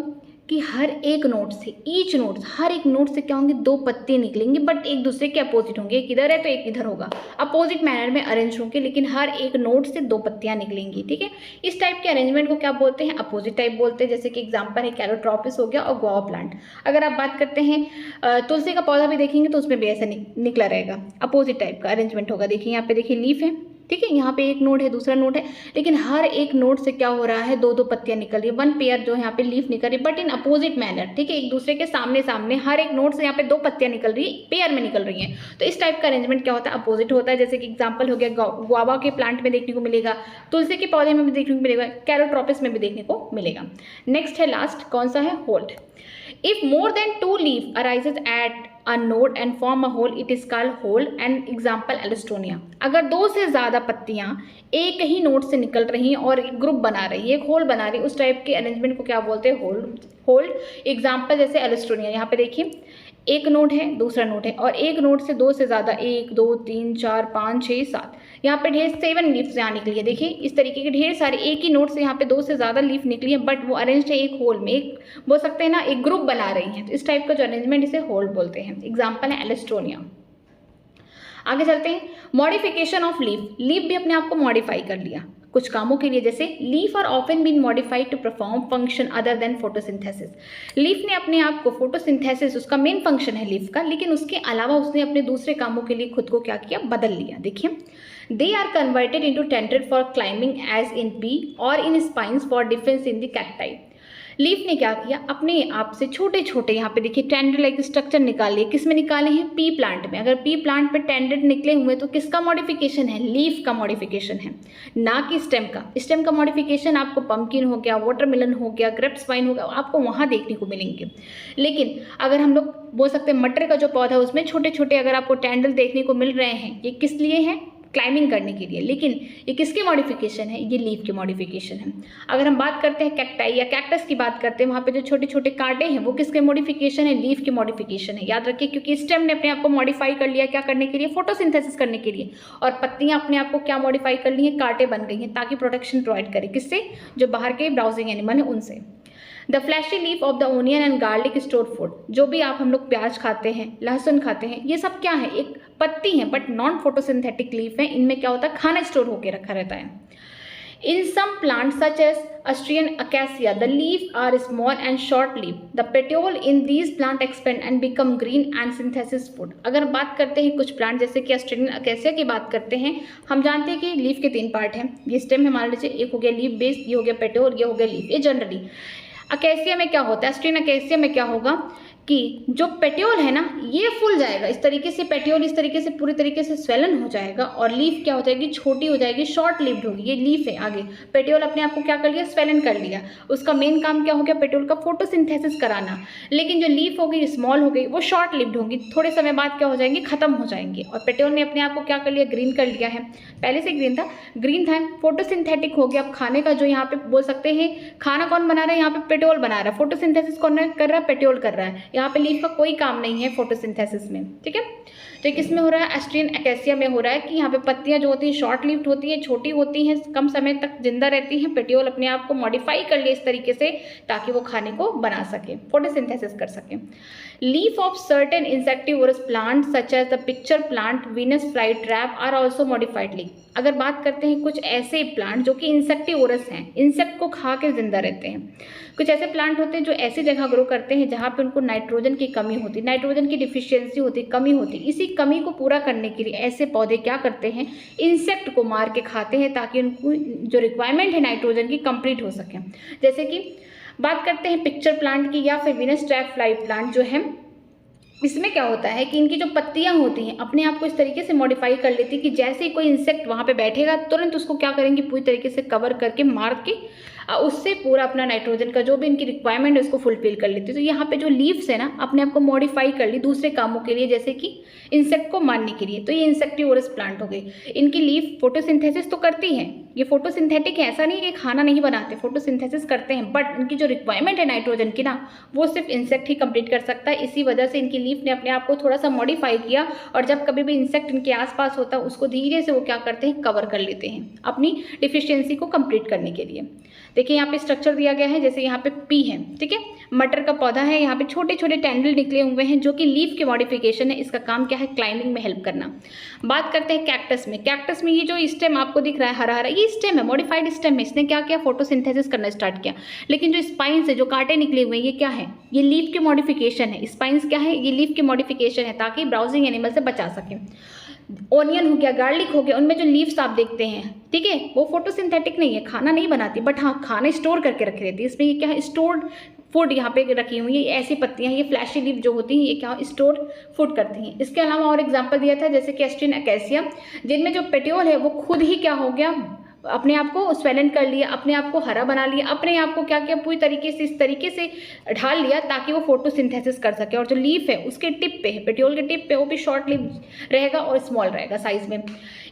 कि हर एक नोड से, ईच नोड, हर एक नोड से क्या होंगे, 2 पत्ते निकलेंगे, बट एक दूसरे के अपोजिट होंगे। एक इधर है तो एक इधर होगा, अपोजिट मैनर में अरेंज होंगे, लेकिन हर एक नोड से 2 पत्तियां निकलेंगी। ठीक है, इस टाइप के अरेंजमेंट को क्या बोलते हैं, अपोजिट टाइप बोलते हैं। जैसे कि एग्जांपल है कैलोट्रोपिस हो गया और गुआवा प्लांट। अगर आप बात करते हैं तुलसी का पौधा भी देखेंगे तो उसमें भी ऐसा निकला रहेगा, अपोजिट टाइप का अरेंजमेंट होगा। देखिए यहाँ पे देखिए लीफ है, ठीक है, यहाँ पे एक नोड है, दूसरा नोड है, लेकिन हर एक नोड से क्या हो रहा है, 2-2 पत्तियां निकल रही है, 1 पेयर जो यहाँ पे लीफ निकल रही है, बट इन अपोजिट मैनर। ठीक है, एक दूसरे के सामने सामने हर एक नोड से यहाँ पे 2 पत्तियां निकल रही है, पेयर में निकल रही हैं। तो इस टाइप का अरेंजमेंट क्या होता है, अपोजिट होता है। जैसे कि एग्जाम्पल हो गया गुआवा के प्लांट में देखने को मिलेगा, तुलसी के पौधे में भी देखने को मिलेगा, कैलोट्रोपिस में भी देखने को मिलेगा। नेक्स्ट है लास्ट, कौन सा है, hold. If more than 2 leaf arises at a node and form a hole, it is called hold. And example Allostonia. अगर 2 से ज़्यादा पत्तियाँ एक ही नोड से निकल रही हैं और एक ग्रुप बना रही है, एक होल बना रही है, उस टाइप के अरेंजमेंट को क्या बोलते हैं, होल्ड। एग्जाम्पल जैसे एलोस्टोनिया, यहाँ पे देखिए एक नोड है, दूसरा नोड है, और एक नोड से 2 से ज़्यादा, 1 2 3 4 5 6 7, यहाँ पे ढेर 7 लीफ्स यहाँ निकली है। देखिए इस तरीके के ढेर सारे एक ही नोड से यहाँ पे 2 से ज़्यादा लीफ निकली है, बट वो अरेंज्ड है एक होल में, एक बोल सकते हैं ना, एक ग्रुप बना रही हैं। तो इस टाइप का जो अरेंजमेंट इसे होल्ड बोलते हैं। एग्जाम्पल है एलोस्टोनिया। आगे चलते हैं, मॉडिफिकेशन ऑफ लीफ। लीफ भी अपने आप को मॉडिफाई कर लिया कुछ कामों के लिए, जैसे leaf are often been modified to perform function other than photosynthesis. Leaf ने अपने आप को, फोटोसिंथेसिस उसका मेन फंक्शन है लीफ का, लेकिन उसके अलावा उसने अपने दूसरे कामों के लिए खुद को क्या किया, बदल लिया। देखिए, they are converted into tendrils for climbing as in pea और in spines for defence in the cacti. लीफ ने क्या किया, अपने आप से छोटे छोटे, यहाँ पे देखिए टेंडेड लाइक स्ट्रक्चर निकाले। किस में निकाले हैं, पी प्लांट में। अगर पी प्लांट पे टेंडेड निकले हुए तो किसका मॉडिफिकेशन है, लीफ का मॉडिफिकेशन है, ना कि स्टेम का। स्टेम का मॉडिफिकेशन आपको पम्पकिन हो गया, वाटरमेलन हो गया, ग्रेप्स वाइन हो गया, आपको वहाँ देखने को मिलेंगे। लेकिन अगर हम लोग बोल सकते हैं मटर का जो पौधा है उसमें छोटे छोटे अगर आपको टेंडल देखने को मिल रहे हैं, ये किस लिए हैं, क्लाइंबिंग करने के लिए। लेकिन ये किसकी मॉडिफिकेशन है, ये लीफ की मॉडिफिकेशन है। अगर हम बात करते हैं कैक्टाई या कैक्टस की बात करते हैं, वहाँ पे जो छोटे छोटे कांटे हैं वो किसके मॉडिफिकेशन है, लीफ की मॉडिफिकेशन है। याद रखिए, क्योंकि स्टेम ने अपने आप को मॉडिफाई कर लिया, क्या करने के लिए, फोटोसिंथेसिस करने के लिए, और पत्तियाँ अपने आप को क्या मॉडिफाई कर ली हैं, कांटे बन गई हैं, ताकि प्रोटेक्शन प्रोवाइड करे, किससे, जो बाहर के ब्राउजिंग एनिमल है उनसे। The fleshy leaf of the onion and garlic store food. जो भी आप हम लोग प्याज खाते हैं, लहसुन खाते हैं, ये सब क्या है, एक पत्ती है, बट नॉन फोटोसिंथेटिक लीफ है। इनमें क्या होता है, खाना स्टोर होकर रखा रहता है। In some plants such as Austrian acacia, the leaves are small and short-lived. The petiole in these plants expand and become green and synthesis food. अगर बात करते हैं कुछ प्लांट जैसे कि ऑस्ट्रेलियन अकेसिया की बात करते हैं, हम जानते हैं कि लीफ के 3 पार्ट हैं. ये स्टेम है मान लीजिए, एक हो गया लीफ बेस, ये हो गया पेटियोल, ये हो गया लीफ. ये जनरली अकेसिया में क्या होता है, ऑस्ट्रेलियन अकेसिया में क्या होगा कि जो पेटियोल है ना ये फूल जाएगा इस तरीके से, पेटियोल इस तरीके से पूरी तरीके से स्वेलन हो जाएगा और लीफ क्या हो जाएगी, छोटी हो जाएगी, शॉर्ट लिव्ड होगी. ये लीफ है. आगे पेटियोल अपने आप को क्या कर लिया, स्वेलन कर लिया. उसका मेन काम क्या हो गया, पेटियोल का फोटोसिंथेसिस कराना. लेकिन जो लीफ हो गई, स्मॉल हो गई, वो शॉर्ट लिव्ड होगी, थोड़े समय बाद क्या हो जाएंगी, खत्म हो जाएंगी. और पेटियोल ने अपने आप को क्या कर लिया, ग्रीन कर लिया है. पहले से ग्रीन था, फोटोसिंथेटिक हो गया. अब खाने का जो यहाँ पे बोल सकते हैं, खाना कौन बना रहा है, यहाँ पे पेटियोल बना रहा है. फोटोसिंथेसिस कौन कर रहा है, पेटियोल कर रहा है. यहाँ पे लीफ का कोई काम नहीं है फोटोसिंथेसिस में. ठीक है, तो ये किस में हो रहा है, ऑस्ट्रियन अकेसिया में हो रहा है कि यहाँ पे पत्तियां जो होती हैं शॉर्ट लिव्ड होती हैं, छोटी होती हैं, कम समय तक जिंदा रहती हैं. पेटियोल अपने आप को मॉडिफाई कर ले इस तरीके से ताकि वो खाने को बना सके, फोटोसिंथेसिस कर सके. Leaf of certain insectivorous plant such as the pitcher plant, Venus fly trap are also modified leaf. अगर बात करते हैं कुछ ऐसे प्लांट जो कि इंसेक्टिवोरस हैं, इंसेक्ट को खा के जिंदा रहते हैं. कुछ ऐसे प्लांट होते हैं जो ऐसी जगह ग्रो करते हैं जहाँ पे उनको नाइट्रोजन की कमी होती, नाइट्रोजन की डिफिशियंसी होती, कमी होती. इसी कमी को पूरा करने के लिए ऐसे पौधे क्या करते हैं, इंसेक्ट को मार के खाते हैं ताकि उनको जो रिक्वायरमेंट है नाइट्रोजन की कंप्लीट हो सके. जैसे कि बात करते हैं पिक्चर प्लांट की या फिर वीनस ट्रैप फ्लाई प्लांट जो है, इसमें क्या होता है कि इनकी जो पत्तियां होती हैं अपने आप को इस तरीके से मॉडिफाई कर लेती है कि जैसे ही कोई इंसेक्ट वहाँ पे बैठेगा तुरंत उसको क्या करेंगे, पूरी तरीके से कवर करके मार के उससे पूरा अपना नाइट्रोजन का जो भी इनकी रिक्वायरमेंट है उसको फुलफिल कर लेती है. तो यहाँ पे जो लीव्स है ना अपने आप को मॉडिफाई कर ली दूसरे कामों के लिए, जैसे कि इंसेक्ट को मारने के लिए. तो ये इंसेक्टिवोरस प्लांट हो गई. इनकी लीफ फोटोसिंथेसिस तो करती हैं, ये फोटोसिंथेटिक है, ऐसा नहीं है कि खाना नहीं बनाते, फोटोसिंथेसिस करते हैं, बट इनकी जो रिक्वायरमेंट है नाइट्रोजन की ना वो सिर्फ इंसेक्ट ही कंप्लीट कर सकता है. इसी वजह से इनकी लीफ ने अपने आप को थोड़ा सा मॉडिफाई किया और जब कभी भी इंसेक्ट इनके आसपास होता है उसको धीरे से वो क्या करते हैं, कवर कर लेते हैं अपनी डिफिशियंसी को कंप्लीट करने के लिए. देखिए यहाँ पे स्ट्रक्चर दिया गया है, जैसे यहाँ पे पी है. ठीक है, मटर का पौधा है, यहाँ पे छोटे छोटे टेंडल निकले हुए हैं जो कि लीफ के मॉडिफिकेशन है. इसका काम क्या है, क्लाइंबिंग में हेल्प करना. बात करते हैं कैक्टस में. कैक्टस में ये जो स्टेम आपको दिख रहा है हरा हरा, ये स्टेम है, मॉडिफाइड स्टेम है. इसने क्या किया, फोटोसिंथेसिस करना स्टार्ट किया. लेकिन जो स्पाइन्स है, जो कांटे निकले हुए हैं, ये क्या है, ये लीफ के मॉडिफिकेशन है. स्पाइन्स क्या है, ये लीफ के मॉडिफिकेशन है ताकि ब्राउजिंग एनिमल से बचा सके. ओनियन हो गया, गार्लिक हो गया, उनमें जो लीव्स आप देखते हैं, ठीक है, वो फोटोसिंथेटिक नहीं है, खाना नहीं बनाती, बट हाँ खाना स्टोर करके रख रहती है. इसमें ये क्या है, स्टोर्ड फूड यहाँ पे रखी हुई है. ऐसी पत्तियाँ, ये फ्लैशी लीफ जो होती हैं ये क्या स्टोर फूड करती हैं. इसके अलावा और एग्जांपल दिया था जैसे कि ऑस्ट्रियन अकेसिया, जिनमें जो पेटियोल है वो खुद ही क्या हो गया, अपने आप को स्वेलन कर लिया, अपने आप को हरा बना लिया, अपने आप को क्या किया, पूरी तरीके से इस तरीके से ढाल लिया ताकि वो फोटोसिंथेसिस कर सके. और जो लीफ है उसके टिप पे है, पेटियोल के टिप पे, वो भी शॉर्ट लीफ रहेगा और स्मॉल रहेगा साइज में.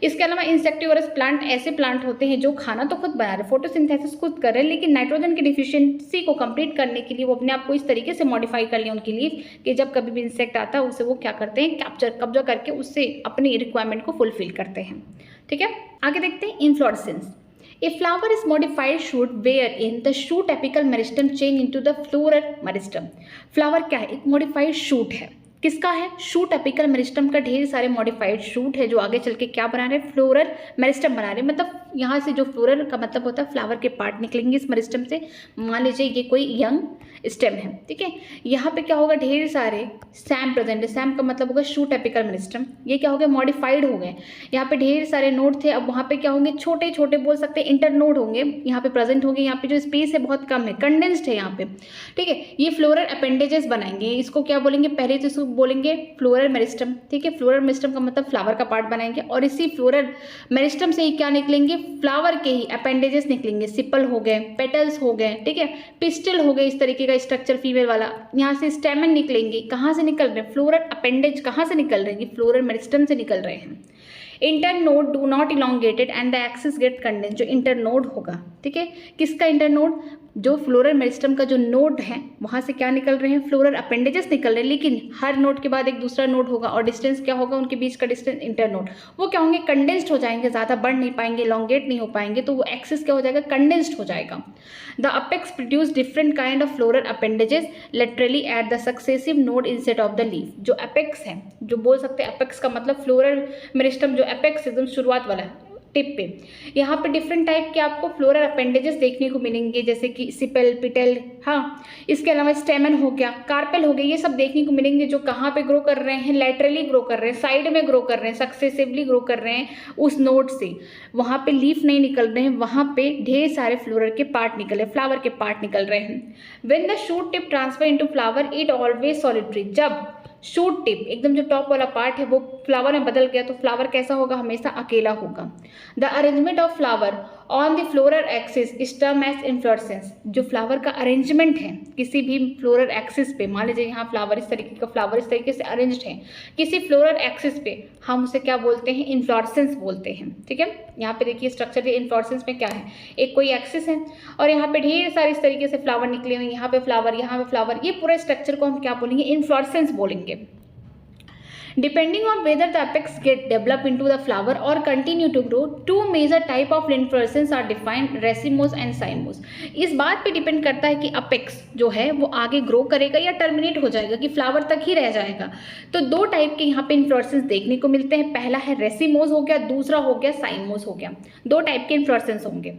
इसके अलावा इंसेक्टिवोरस प्लांट ऐसे प्लांट होते हैं जो खाना तो खुद बना रहे, फोटोसिंथेसिस खुद कर रहे हैं, लेकिन नाइट्रोजन की डिफिशियंसी को कंप्लीट करने के लिए वो अपने आप को इस तरीके से मॉडिफाई कर लिया उनकी लीफ कि जब कभी भी इंसेक्ट आता है उसे वो क्या करते हैं, कब्जा करके उससे अपनी रिक्वायरमेंट को फुलफिल करते हैं. ठीक है, आगे देखते हैं inflorescence. A flower is modified shoot wherein the shoot apical meristem change into the floral meristem. Flower क्या है, एक मॉडिफाइड शूट है. किसका है, शूट एपिकल मेरिस्टम का. ढेर सारे मॉडिफाइड शूट है जो आगे चल के क्या बना रहे, फ्लोरल मेरिस्टम बना रहे. मतलब यहाँ से जो फ्लोरल का मतलब होता है फ्लावर के पार्ट निकलेंगे इस मेरिस्टम से. मान लीजिए ये कोई यंग स्टेम है, ठीक है, यहाँ पे क्या होगा, ढेर सारे सैम प्रेजेंट है. सैम का मतलब होगा शूट एपिकल मेरिस्टम. ये क्या हो गया, मॉडिफाइड हो गए. यहाँ पे ढेर सारे नोड थे, अब वहाँ पे क्या होंगे, छोटे छोटे बोल सकते हैं इंटर नोड होंगे, यहाँ पे प्रेजेंट होंगे. यहाँ पे जो स्पेस है बहुत कम है, कंडेंस्ड है यहाँ पे. ठीक है, ये फ्लोरल अपेंडेजेस बनाएंगे. इसको क्या बोलेंगे, पहले तो इसको बोलेंगे फ्लोरल मेरिस्टम. ठीक है, फ्लोरल मेरिस्टम का मतलब फ्लावर का पार्ट बनाएंगे और इसी फ्लोरल मेरिस्टम से ही क्या निकलेंगे, फ्लावर के ही अपेंडेजेस निकलेंगे. सिपल हो गए, पेटल्स हो गए, ठीक है, पिस्टल हो गए, इस तरीके का स्ट्रक्चर फीमेल वाला. यहाँ से स्टेमन निकलेंगे. कहाँ से निकल रहे हैं, फ्लोरल अपेंडेज कहाँ से निकल रहे हैं, फ्लोरल मेरिस्टम से निकल रहे हैं. Internode do not elongated and the axis get condense. जो इंटरनोड होगा, ठीक है, किसका इंटरनोड, जो फ्लोरल मेरिस्टम का जो नोड है वहाँ से क्या निकल रहे हैं, फ्लोरल अपेंडेजेस निकल रहे हैं. लेकिन हर नोड के बाद एक दूसरा नोड होगा और डिस्टेंस क्या होगा, उनके बीच का डिस्टेंस इंटरनोड. वो क्या होंगे, कंडेंस्ड हो जाएंगे, ज़्यादा बढ़ नहीं पाएंगे, इलोंगेट नहीं हो पाएंगे, तो वो एक्सिस क्या हो जाएगा, कंडेंस्ड हो जाएगा. The apex produce different kind of floral appendages laterally at the successive node instead of the leaf. जो अपेक्स है, जो बोल सकते हैं अपेक्स का मतलब फ्लोरल मेरिस्टम जो अपेक्स एकदम शुरुआत वाला है, टिप पे। यहाँ पे डिफरेंट टाइप के आपको फ्लोरल अपेंडेजेस देखने को मिलेंगे, जैसे कि सिपल, पिटल, हाँ, इसके अलावा स्टेमन हो गया, कार्पेल हो गया, ये सब देखने को मिलेंगे जो कहाँ पे ग्रो कर रहे हैं, लैटरली ग्रो कर रहे हैं, साइड में ग्रो कर रहे हैं, सक्सेसिवली ग्रो कर रहे हैं उस नोड से। वहाँ पे लीफ नहीं निकल रहे हैं, वहाँ पे ढेर सारे फ्लोरल के पार्ट निकल रहे, फ्लावर के पार्ट निकल रहे हैं। When the shoot tip transfer into flower it always solitary. जब शूट टिप एकदम जो टॉप वाला पार्ट है वो फ्लावर में बदल गया तो फ्लावर कैसा होगा, हमेशा अकेला होगा। The arrangement of flower on the floral axis is term as inflorescence. जो फ्लावर का अरेंजमेंट है किसी भी फ्लोरल एक्सिस पे, मान लीजिए यहाँ फ्लावर इस तरीके का, फ्लावर इस तरीके से अरेंज्ड है किसी फ्लोरल एक्सिस पे, हम उसे क्या बोलते हैं, इन्फ्लोरेसेंस बोलते हैं। ठीक है, यहाँ पे देखिए स्ट्रक्चर, ये इन्फ्लोरेसेंस में क्या है, एक कोई एक्सिस है और यहाँ पे ढेर सारे इस तरीके से फ्लावर निकले हुए, यहाँ पे फ्लावर, यहाँ पे फ्लावर, ये पूरे स्ट्रक्चर को हम क्या बोलेंगे, इन्फ्लोरेसेंस बोलेंगे। Depending on whether the apex get develop into the flower or continue to grow, two major type of inflorescence are defined, racemose and cymose। इस बात पे डिपेंड करता है कि अपेक्स जो है वो आगे ग्रो करेगा या टर्मिनेट हो जाएगा, कि फ्लावर तक ही रह जाएगा। तो दो टाइप के यहाँ पे इन्फ्लोरेसेंस देखने को मिलते हैं, पहला है रेसिमोस हो गया, दूसरा हो गया साइमोस हो गया। दो टाइप के इन्फ्लोरेसेंस होंगे।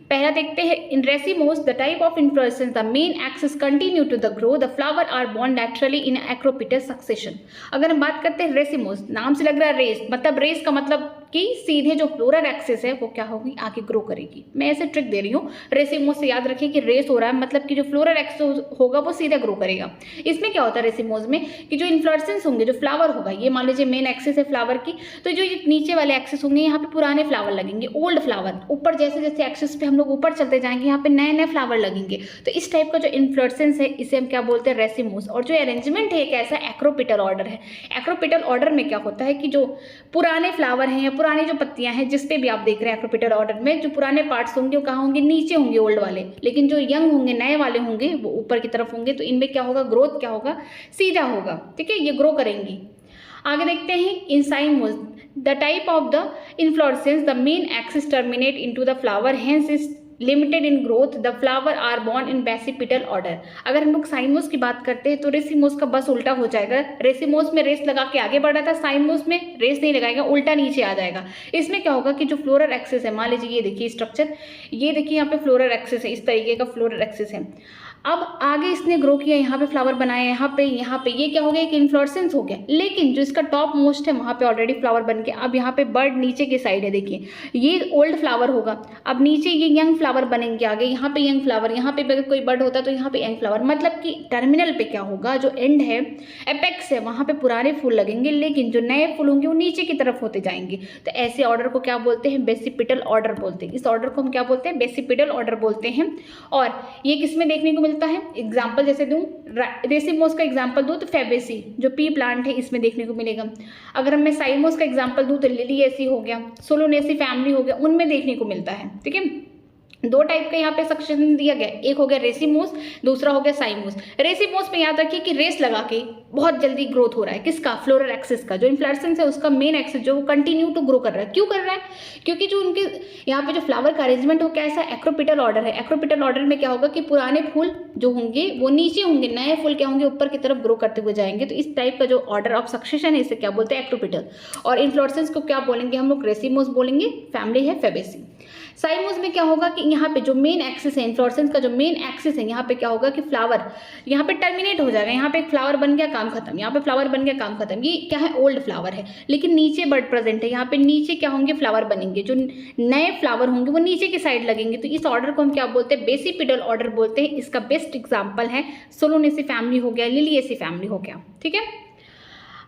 पहला देखते हैं, in racemose the type of inflorescence the main axis continue to the grow, the flower are borne laterally in acropetal succession. अगर हम बात करते हैं रेसिमोस, नाम से लग रहा है रेस, मतलब रेस का मतलब कि सीधे जो फ्लोरल एक्सिस है वो क्या होगी, आगे ग्रो करेगी। मैं ऐसे ट्रिक दे रही हूँ, रेसिमोस से याद रखिए कि रेस हो रहा है मतलब कि जो फ्लोरल एक्सिस होगा वो सीधा ग्रो करेगा। इसमें क्या होता है रेसिमोस में कि जो इन्फ्लोरेसेंस होंगे, जो फ्लावर होगा, ये मान लीजिए मेन एक्सिस है फ्लावर की, तो जो नीचे वाले एक्सिस होंगे यहाँ पे पुराने फ्लावर लगेंगे, ओल्ड फ्लावर। ऊपर जैसे जैसे एक्सिस पे हम लोग ऊपर चलते जाएंगे यहाँ पे नए नए फ्लावर लगेंगे। तो इस टाइप का जो इन्फ्लोरेसेंस है इसे हम क्या बोलते हैं, रेसिमोस। और जो अरेंजमेंट है एक ऐसा एक्रोपिटल ऑर्डर है। एक्रोपिटल ऑर्डर में क्या होता है कि जो पुराने फ्लावर हैं या पुरानी जो पत्तियां हैं, जिस पे भी आप देख रहे हैं एक्रोपिटल ऑर्डर में, जो पुराने पार्ट्स होंगे वो कहाँ होंगे, नीचे होंगे ओल्ड वाले, लेकिन जो यंग होंगे, नए वाले होंगे, वो ऊपर की तरफ होंगे। तो इनमें क्या होगा, ग्रोथ क्या होगा, सीधा होगा। ठीक है, ये ग्रो करेंगी। आगे देखते हैं in cymose, the type of the inflorescence the main axis terminate into the flower, hence is limited in growth, the flower are borne in basipetal order. अगर हम लोग साइमोस की बात करते हैं तो रेसिमोस का बस उल्टा हो जाएगा। रेसिमोस में रेस लगा के आगे बढ़ रहा था, साइमोस में रेस नहीं लगाएगा, उल्टा नीचे आ जाएगा। इसमें क्या होगा कि जो फ्लोरल एक्सिस है, मान लीजिए ये देखिए स्ट्रक्चर, ये देखिए यहाँ पे फ्लोरल एक्सिस है, इस तरीके का फ्लोरल एक्सिस है। अब आगे इसने ग्रो किया, यहाँ पे फ्लावर बनाया, यहाँ पे ये क्या हो गया, एक इन्फ्लोरेसेंस हो गया। लेकिन जो इसका टॉप मोस्ट है वहाँ पे ऑलरेडी फ्लावर बन गया। अब यहाँ पे बर्ड नीचे की साइड है, देखिए ये ओल्ड फ्लावर होगा, अब नीचे ये यंग फ्लावर बनेंगे आगे, यहाँ पे यंग फ्लावर, यहाँ पे अगर कोई बर्ड होता तो यहाँ पे यंग फ्लावर। मतलब कि टर्मिनल पे क्या होगा, जो एंड है, एपेक्स है, वहाँ पे पुराने फूल लगेंगे, लेकिन जो नए फूल होंगे वो नीचे की तरफ होते जाएंगे। तो ऐसे ऑर्डर को क्या बोलते हैं, बेसिपिटल ऑर्डर बोलते हैं। इस ऑर्डर को हम क्या बोलते हैं, बेसिपिटल ऑर्डर बोलते हैं। और ये किसमें देखने को मिलता है, एग्जाम्पल जैसे दूं, रेसिमोस का एग्जाम्पल दूं तो फेबेसी जो पी प्लांट है इसमें देखने को मिलेगा। अगर मैं साइमोस का एग्जाम्पल दूं तो लिलिएसी हो गया, सोलोनेसी फैमिली हो गया, उनमें देखने को मिलता है। ठीक है, दो टाइप का यहाँ पे सक्सेशन दिया गया, एक हो गया रेसिमोस, दूसरा हो गया साइमोस। रेसिमोस में याद रखिए कि रेस लगा के बहुत जल्दी ग्रोथ हो रहा है, किसका, फ्लोरल एक्सिस का। जो इन्फ्लोरेसेंस है उसका मेन एक्सिस जो वो कंटिन्यू टू ग्रो कर रहा है। क्यों कर रहा है, क्योंकि जो उनके यहाँ पे जो फ्लावर का अरेंजमेंट हो कैसा, एक्रोपिटल ऑर्डर है। एक्रोपिटल ऑर्डर में क्या होगा कि पुराने फूल जो होंगे वो नीचे होंगे, नए फूल क्या होंगे, ऊपर की तरफ ग्रो करते हुए जाएंगे। तो इस टाइप का जो ऑर्डर ऑफ सक्सेशन है इसे क्या बोलते हैं, एक्रोपिटल। और इन्फ्लोरेसेंस को क्या बोलेंगे हम लोग, रेसिमोस बोलेंगे, फैमिली है फेबेसी। साइमोस में क्या होगा कि यहाँ पे जो मेन एक्सिस है, इन्फ्लोरेसेंस का जो मेन एक्सिस है, यहाँ पे क्या होगा कि फ्लावर यहाँ पे टर्मिनेट हो जाएगा, यहाँ पे एक फ्लावर बन गया, काम खत्म, यहाँ पे फ्लावर बन गया, काम खत्म। ये क्या है, ओल्ड फ्लावर है, लेकिन नीचे बर्ड प्रेजेंट है, यहाँ पे नीचे क्या होंगे, फ्लावर बनेंगे, जो नए फ्लावर होंगे वो नीचे की साइड लगेंगे। तो इस ऑर्डर को हम क्या बोलते हैं, बेसिपिटल ऑर्डर बोलते हैं। इसका बेस्ट एग्जाम्पल है सोलोनेसी फैमिली हो गया, लिलिएसी फैमिली हो गया। ठीक है,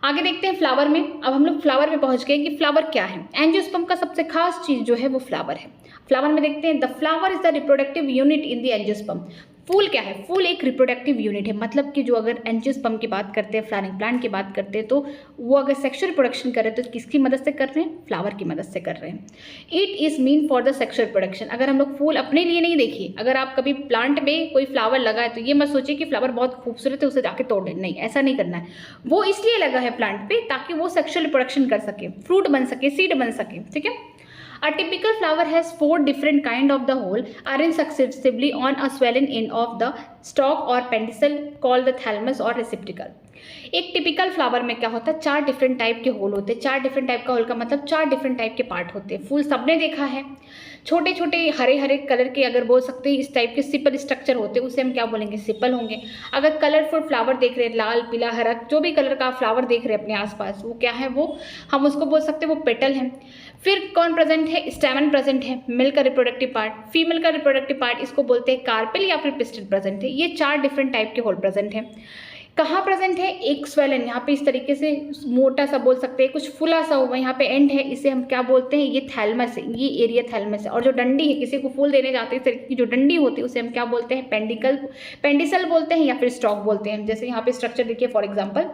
आगे देखते हैं फ्लावर में। अब हम लोग फ्लावर में पहुंच गए कि फ्लावर क्या है। एंजियोस्पर्म का सबसे खास चीज जो है वो फ्लावर है। फ्लावर में देखते हैं, the flower is the reproductive unit in the angiosperm. फूल क्या है, फूल एक रिप्रोडक्टिव यूनिट है। मतलब कि जो अगर एंजियोस्पर्म की बात करते हैं, फ्लावरिंग प्लांट की बात करते हैं, तो वो अगर सेक्सुअल रिप्रोडक्शन कर रहे हैं तो किसकी मदद से कर रहे हैं, फ्लावर की मदद से कर रहे हैं। It is mean for the sexual reproduction. अगर हम लोग फूल अपने लिए नहीं, देखिए अगर आप कभी प्लांट में कोई फ्लावर लगा है तो ये मत सोचिए कि फ्लावर बहुत खूबसूरत है उसे जाके तोड़ लें, नहीं, ऐसा नहीं करना है। वो इसलिए लगा है प्लांट पे ताकि वो सेक्सुअल रिप्रोडक्शन कर सके, फ्रूट बन सके, सीड बन सके। ठीक है, a typical flower has 4 different kind of the whole arranged successively on a swelling end of the stalk or pedicel called the thalamus or receptacle. एक टिपिकल फ्लावर में क्या होता है, 4 डिफरेंट टाइप के होल होते हैं। 4 डिफरेंट टाइप का whole का मतलब 4 डिफरेंट टाइप के पार्ट होते हैं। फूल सबने देखा है, छोटे छोटे हरे हरे कलर के, अगर बोल सकते हैं इस टाइप के सिपल स्ट्रक्चर होते हैं, उसे हम क्या बोलेंगे, सिपल होंगे। अगर कलरफुल फ्लावर देख रहे हैं, लाल पीला हरा जो भी कलर का फ्लावर देख रहे हैं अपने आसपास, वो क्या है, वो हम उसको बोल सकते हैं वो पेटल है। फिर कौन प्रेजेंट है, स्टैमेन प्रेजेंट है, मेल का रिप्रोडक्टिव पार्ट। फीमेल का रिप्रोडक्टिव पार्ट इसको बोलते हैं कार्पेल या फिर पिस्टिल प्रेजेंट है। ये 4 डिफरेंट टाइप के होल प्रेजेंट है। कहाँ प्रेजेंट है, एक स्वेलन, यहाँ पे इस तरीके से मोटा सा बोल सकते हैं, कुछ फुला सा हुआ यहाँ पे एंड है, इसे हम क्या बोलते हैं, ये थैलमस है, ये एरिया थैलमस है। और जो डंडी है, किसी को फूल देने जाते हैं इस तरीके की जो डंडी होती है उसे हम क्या बोलते हैं, पेंडिसल बोलते हैं या फिर स्टॉक बोलते हैं। जैसे यहाँ पे स्ट्रक्चर देखिए, फॉर एग्जाम्पल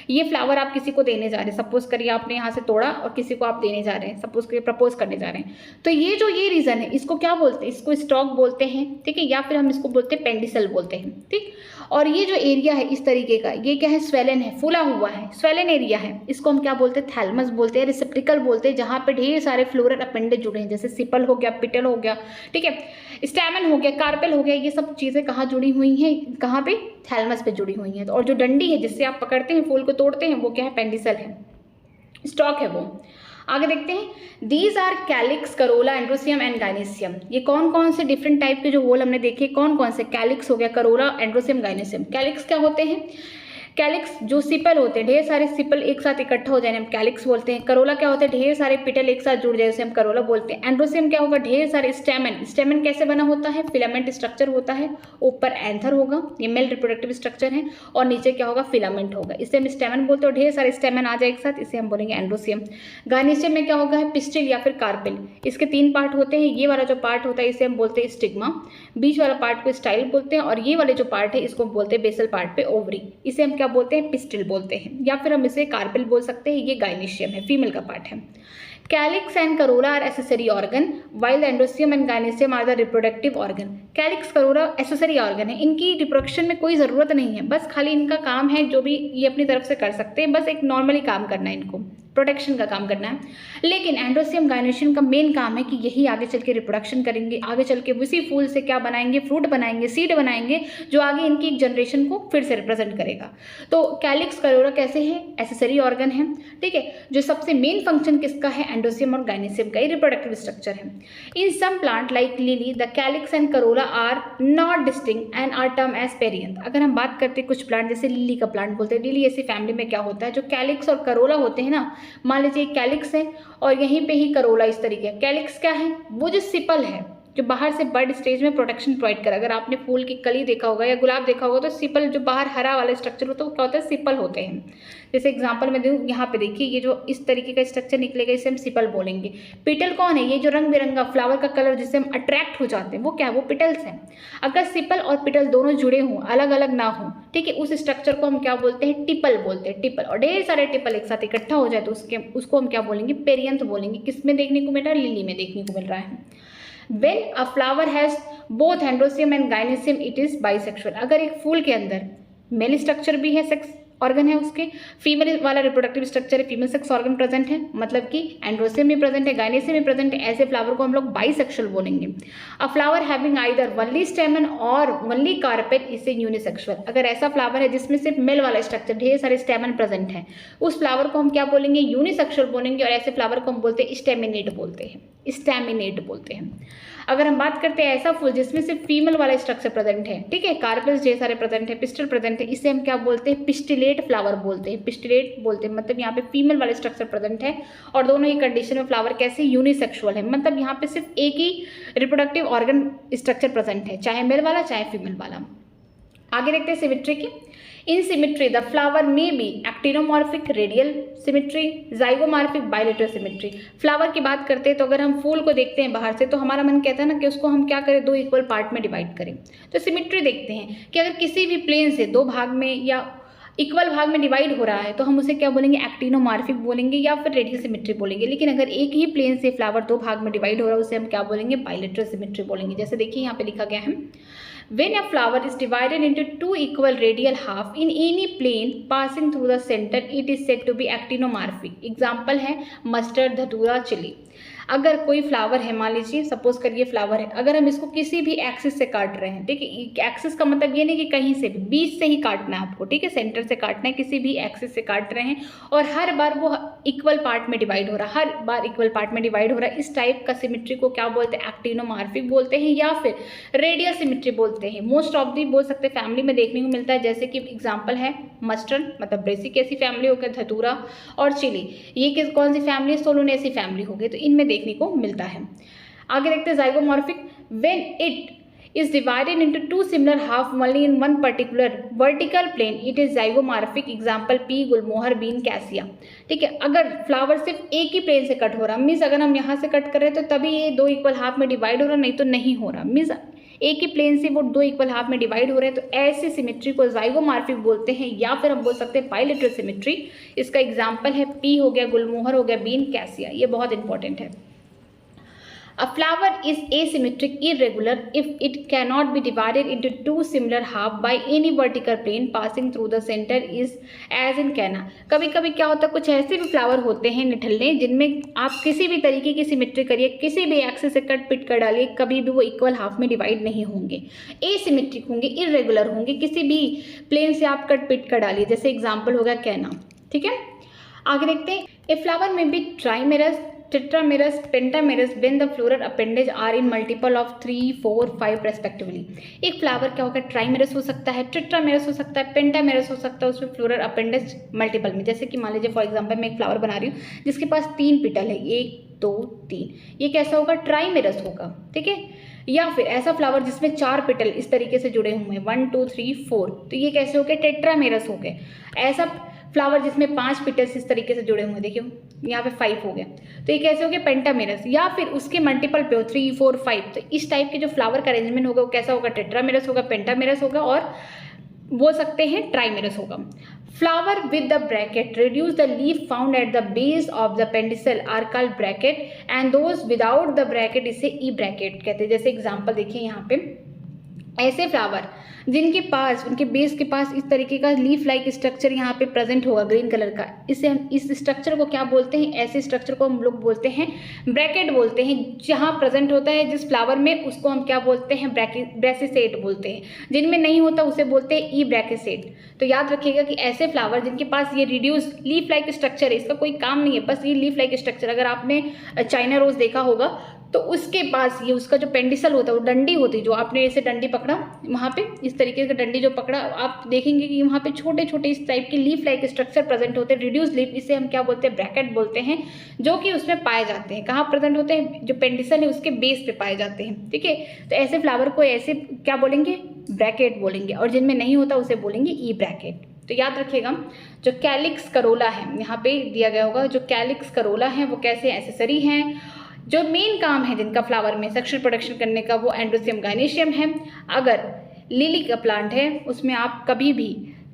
ये फ्लावर आप किसी को देने जा रहे हैं, सपोज करिए आपने यहाँ से तोड़ा और किसी को आप देने जा रहे हैं, सपोज करिए प्रपोज करने जा रहे हैं, तो ये जो ये रीजन है इसको क्या बोलते हैं, इसको स्टॉक बोलते हैं, ठीक है, या फिर हम इसको बोलते हैं पेंडिसल बोलते हैं, ठीक। और ये जो एरिया है इस तरीके का, ये क्या है, स्वेलन है, फूला हुआ है, स्वेलन एरिया है, इसको हम क्या बोलते हैं, थैलमस बोलते हैं, रिसेप्टिकल बोलते हैं, जहाँ पे ढेर सारे फ्लोरल अपेंडेज जुड़े हैं, जैसे सिपल हो गया, पिटल हो गया, ठीक है, स्टैमेन हो गया, कार्पेल हो गया, ये सब चीज़ें कहाँ जुड़ी हुई हैं, कहाँ पे, थैलमस पे जुड़ी हुई हैं। और जो डंडी है जिससे आप पकड़ते हैं, फूल को तोड़ते हैं, वो क्या है, पेंडिसल है, स्टॉक है वो। आगे देखते हैं, these are calyx, corolla, androecium and gynoecium. ये कौन कौन से डिफरेंट टाइप के जो होल हमने देखे, कौन कौन से, कैलिक्स हो गया, करोला, एंड्रोसियम, गाइनेसियम। कैलिक्स क्या होते हैं, कैलिक्स जो सिपल होते हैं, ढेर सारे सिपल एक साथ इकट्ठा हो जाए हम कैलिक्स बोलते हैं। करोला क्या होता है, ढेर सारे पिटल एक साथ जुड़ जाए उसे हम करोला बोलते हैं। एंड्रोसियम क्या होगा, ढेर सारे स्टेमन। स्टेमन कैसे बना होता है, फिलामेंट स्ट्रक्चर होता है, ऊपर एंथर होगा, ये मेल रिप्रोडक्टिव स्ट्रक्चर है, और नीचे क्या होगा, फिलामेंट होगा, इसे हम स्टेमन बोलते हैं। ढेर सारे स्टेमन आ जाए एक साथ, इसे हम बोलेंगे एंड्रोसियम। गाइनेसियम में क्या होगा, पिस्टिल या फिर कार्पेल। इसके 3 पार्ट होते हैं, ये वाला जो पार्ट होता है इसे हम बोलते हैं स्टिग्मा, बीच वाला पार्ट को स्टाइल बोलते हैं, और ये वाले जो पार्ट है इसको बोलते हैं बेसल पार्ट पे ओवरी, इसे हम क्या बोलते हैं, पिस्टिल बोलते हैं, या फिर हम इसे कार्पेल बोल सकते हैं। ये गाइनेशियम है, फीमेल का पार्ट है। Calyx and corolla are accessory organ, while androecium and gynoecium are the reproductive organ. Calyx, corolla accessory organ है, इनकी रिप्रोडक्शन में कोई ज़रूरत नहीं है, बस खाली इनका काम है, जो भी ये अपनी तरफ से कर सकते हैं, बस एक नॉर्मली काम करना है, इनको प्रोटेक्शन का काम करना है। लेकिन एंड्रोसियम गाइनेशियम का मेन काम है कि यही आगे चल के रिप्रोडक्शन करेंगे, आगे चल के उसी फूल से क्या बनाएंगे, फ्रूट बनाएंगे, सीड बनाएंगे, जो आगे इनकी एक जनरेशन को फिर से रिप्रेजेंट करेगा। तो कैलिक्स, करोला कैसे है, एसेसरी ऑर्गन है, ठीक है। जो सबसे मेन फंक्शन किसका है, एंड्रोसियम और गाइनेसियम का, ये रिप्रोडक्टिव स्ट्रक्चर है। In some plant like lily, the calyx and corolla are not distinct and are term as perianth. अगर हम बात करते हैं कुछ प्लांट, जैसे लिली का प्लांट बोलते हैं, लिली ऐसी फैमिली में क्या होता है, जो कैलिक्स और करोला होते हैं ना, मान लीजिए कैलिक्स है और यहीं पे ही करोला इस तरीके। कैलिक्स क्या है, वो जो सिपल है जो बाहर से बर्ड स्टेज में प्रोटेक्शन प्रोवाइड करे। अगर आपने फूल की कली देखा होगा या गुलाब देखा होगा तो सिपल जो बाहर हरा वाला स्ट्रक्चर होता है वो क्या होता है, सिपल होते हैं। जैसे एग्जांपल में दूँ, यहाँ पे देखिए ये जो इस तरीके का स्ट्रक्चर निकलेगा इसे हम सिपल बोलेंगे। पिटल कौन है, ये जो रंग बिरंगा फ्लावर का कलर जिससे हम अट्रैक्ट हो जाते हैं वो क्या है, वो पिटल्स हैं। अगर सिपल और पिटल दोनों जुड़े हों, अलग अलग ना हों, ठीक है, उस स्ट्रक्चर को हम क्या बोलते हैं, टिपल बोलते हैं, टिपल। और ढेर सारे टिपल एक साथ इकट्ठा हो जाए तो उसको हम क्या बोलेंगे, पेरियंथ बोलेंगे। किस में देखने को मिल रहा है, लिली में देखने को मिल रहा है। When a flower has both androsium and gynoecium, it is bisexual। अगर एक फूल के अंदर मेल स्ट्रक्चर भी है, सेक्स ऑर्गन है उसके, फीमेल वाला रिप्रोडक्टिव स्ट्रक्चर है, फीमेल सेक्स ऑर्गन प्रेजेंट है, मतलब कि एंड्रोसियम में प्रेजेंट है, गाइनेसियम में प्रेजेंट है, ऐसे फ्लावर को हम लोग बाइसेक्सुअल बोलेंगे। अ फ्लावर हैविंग आइदर ओनली स्टेमन और ओनली कार्पेल इसे यूनिसेक्सुअल। अगर ऐसा फ्लावर है जिसमें सिर्फ मेल वाला स्ट्रक्चर, ढेर सारे स्टेमन प्रेजेंट है, उस फ्लावर को हम क्या बोलेंगे, यूनिसेक्सुअल बोलेंगे। और ऐसे फ्लावर को हम बोलते हैं स्टेमिनेट बोलते हैं, स्टेमिनेट बोलते हैं। अगर हम बात करते हैं ऐसा फूल जिसमें सिर्फ फीमेल वाला स्ट्रक्चर प्रेजेंट है, ठीक है, कार्पेल्स ढेर सारे प्रेजेंट है, पिस्टल प्रेजेंट है, इसे हम क्या बोलते हैं, पिस्टिलेट फ्लावर बोलते हैं, पिस्टिलेट बोलते हैं। मतलब यहाँ पे फीमेल वाले स्ट्रक्चर प्रेजेंट है और दोनों ही कंडीशन में फ्लावर कैसे, यूनिसेक्सुअल है, मतलब यहाँ पे सिर्फ एक ही रिप्रोडक्टिव ऑर्गन स्ट्रक्चर प्रेजेंट है, चाहे मेल वाला चाहे फीमेल वाला। आगे देखते हैं सिमेट्री की। In symmetry the flower may be actinomorphic radial symmetry, zygomorphic bilateral symmetry. Flower की बात करते हैं तो अगर हम फूल को देखते हैं बाहर से तो हमारा मन कहता है ना कि उसको हम क्या करें, 2 इक्वल पार्ट में डिवाइड करें। तो सिमेट्री देखते हैं कि अगर किसी भी प्लेन से 2 भाग में या इक्वल भाग में डिवाइड हो रहा है तो हम उसे क्या बोलेंगे, एक्टिनोमॉर्फिक बोलेंगे या फिर रेडियल सिमेट्री बोलेंगे। लेकिन अगर एक ही प्लेन से फ्लावर 2 भाग में डिवाइड हो रहा है उसे हम क्या बोलेंगे, बाइलेटरल सिमेट्री बोलेंगे। जैसे देखिए यहाँ पे लिखा गया है, When a flower is divided into two equal radial half in any plane passing through the center, it is said to be actinomorphic. Example है मस्टर्ड, धतूरा, चिली। अगर कोई फ्लावर है, मान लीजिए सपोज करिए फ्लावर है, अगर हम इसको किसी भी एक्सिस से काट रहे हैं, ठीक है, एक्सिस का मतलब ये नहीं कि कहीं से भी, बीच से ही काटना है आपको, ठीक है, सेंटर से काटना है, किसी भी एक्सिस से काट रहे हैं और हर बार वो इक्वल पार्ट में डिवाइड हो रहा है, हर बार इक्वल पार्ट में डिवाइड हो रहा है। इस टाइप का सिमेट्री को क्या बोलते हैं? एक्टिनोमॉर्फिक बोलते हैं या फिर रेडियल सिमेट्री बोलते हैं। मोस्ट ऑफ दी बोल सकते हैं फैमिली में देखने को मिलता है, जैसे कि एग्जाम्पल है मस्टर्ड, मतलब ब्रेसिक ऐसी फैमिली हो गया, धतूरा और चिली, ये कौन सी फैमिली है? सोलोनेसी फैमिली हो गई, तो इनमें देखने को मिलता है। आगे देखते हैं zygomorphic. When it is divided into two similar half only in one particular vertical plane, it is zygomorphic. Example pea, gulmohar, bean, cassia. ठीक है, अगर फ्लावर सिर्फ एक ही प्लेन से कट हो रहा, मीन्स अगर हम यहाँ से कट कर रहे हैं तो तभी ये दो इक्वल हाफ में डिवाइड हो रहा, नहीं तो नहीं हो रहा। मीन्स एक ही प्लेन से वो दो इक्वल हाफ में डिवाइड हो रहे हैं, तो ऐसी सिमेट्री को जाइगोमॉर्फिक बोलते हैं, या फिर हम बोल सकते हैं बाइलेटरल सिमेट्री। इसका एग्जाम्पल है पी हो गया, गुलमोहर हो गया, बीन, कैसिया। ये बहुत इंपॉर्टेंट है। A flower is asymmetric irregular if it cannot be divided into two similar half by any vertical plane passing through the center is as in canna। कभी कभी क्या होता है, कुछ ऐसे भी फ्लावर होते हैं निठल्ले, जिनमें आप किसी भी तरीके की सिमेट्री करिए, किसी भी एक्सिस से कट पिट कर डालिए, कभी भी वो इक्वल हाफ में डिवाइड नहीं होंगे, एसिमेट्रिक होंगे, इरेगुलर होंगे, किसी भी प्लेन से आप कट पिट कर डालिए। जैसे एग्जाम्पल होगा कैना। ठीक है, आगे देखते हैं। A flower may be trimerous, tetramerous, pentamerous when the floral appendage are in multiple of 3, 4, 5 respectively। एक फ्लावर क्या होगा? ट्राइमेरस हो सकता है, टेट्रामेरस हो सकता है, पेंटामेरस हो सकता है, उसमें फ्लोरल अपेंडेज मल्टीपल में। जैसे कि मान लीजिए फॉर एग्जांपल मैं एक फ्लावर बना रही हूँ जिसके पास 3 पेटल है, 1, 2, 3, ये कैसा होगा? ट्राइमेरस होगा। ठीक है, या फिर ऐसा फ्लावर जिसमें 4 पेटल इस तरीके से जुड़े हुए हैं, 1, 2, 3, 4, तो ये कैसे हो गए? टेट्रामेरस हो गए। ऐसा फ्लावर जिसमें 5 पेटल्स इस तरीके से जुड़े हुए हैं, देखिए यहाँ पे 5 हो गए, तो ये कैसे हो गया? पेंटामेरस। या फिर उसके मल्टीपल पे हो, 3, 4, 5, तो इस टाइप के जो फ्लावर का अरेंजमेंट होगा वो कैसा होगा? टेट्रामेरस होगा, पेंटामेरस होगा, और बोल सकते हैं ट्राइमेरस होगा। Flower with the bract reduce the leaf found at the base of the pedicel are called bracteate and those without the bract is E bracket कहते हैं। जैसे एग्जाम्पल देखिए यहाँ पे, ऐसे फ्लावर जिनके पास, उनके बेस के पास इस तरीके का लीफ लाइक स्ट्रक्चर यहाँ पे प्रेजेंट होगा ग्रीन कलर का, इसे हम, इस स्ट्रक्चर को क्या बोलते हैं? ऐसे स्ट्रक्चर को हम लोग बोलते हैं ब्रैकेट बोलते हैं। जहाँ प्रेजेंट होता है जिस फ्लावर में, उसको हम क्या बोलते हैं? ब्रैसिसेट बोलते हैं। जिनमें नहीं होता उसे बोलते हैं ई ब्रैकेसेट। तो याद रखिएगा कि ऐसे फ्लावर जिनके पास ये रिड्यूस लीफ लाइक स्ट्रक्चर है, इसका कोई काम नहीं है, बस ये लीफ लाइक स्ट्रक्चर। अगर आपने चाइना रोज देखा होगा तो उसके पास ये उसका जो पेंडिसल होता है, वो डंडी होती है, जो आपने ऐसे डंडी पकड़ा वहाँ पे, इस तरीके से डंडी जो पकड़ा, आप देखेंगे कि वहाँ पे छोटे छोटे इस टाइप के लीफ लाइक स्ट्रक्चर प्रेजेंट होते हैं, रिड्यूस लीफ, इसे हम क्या बोलते हैं? ब्रैकेट बोलते हैं, जो कि उसमें पाए जाते हैं। कहाँ प्रेजेंट होते हैं? जो पेंडिसल है उसके बेस पे पाए जाते हैं। ठीक है, तो ऐसे फ्लावर को ऐसे क्या बोलेंगे? ब्रैकेट बोलेंगे, और जिनमें नहीं होता उसे बोलेंगे ई ब्रैकेट। तो याद रखिएगा, जो कैलिक्स करोला है, यहाँ पे दिया गया होगा, जो कैलिक्स करोला है वो कैसे एसेसरी हैं। जो मेन काम है जिनका फ्लावर में सेक्सुअल प्रोडक्शन करने का, वो एंड्रोसियम गायनेशियम है। अगर लिली का प्लांट है उसमें आप कभी भी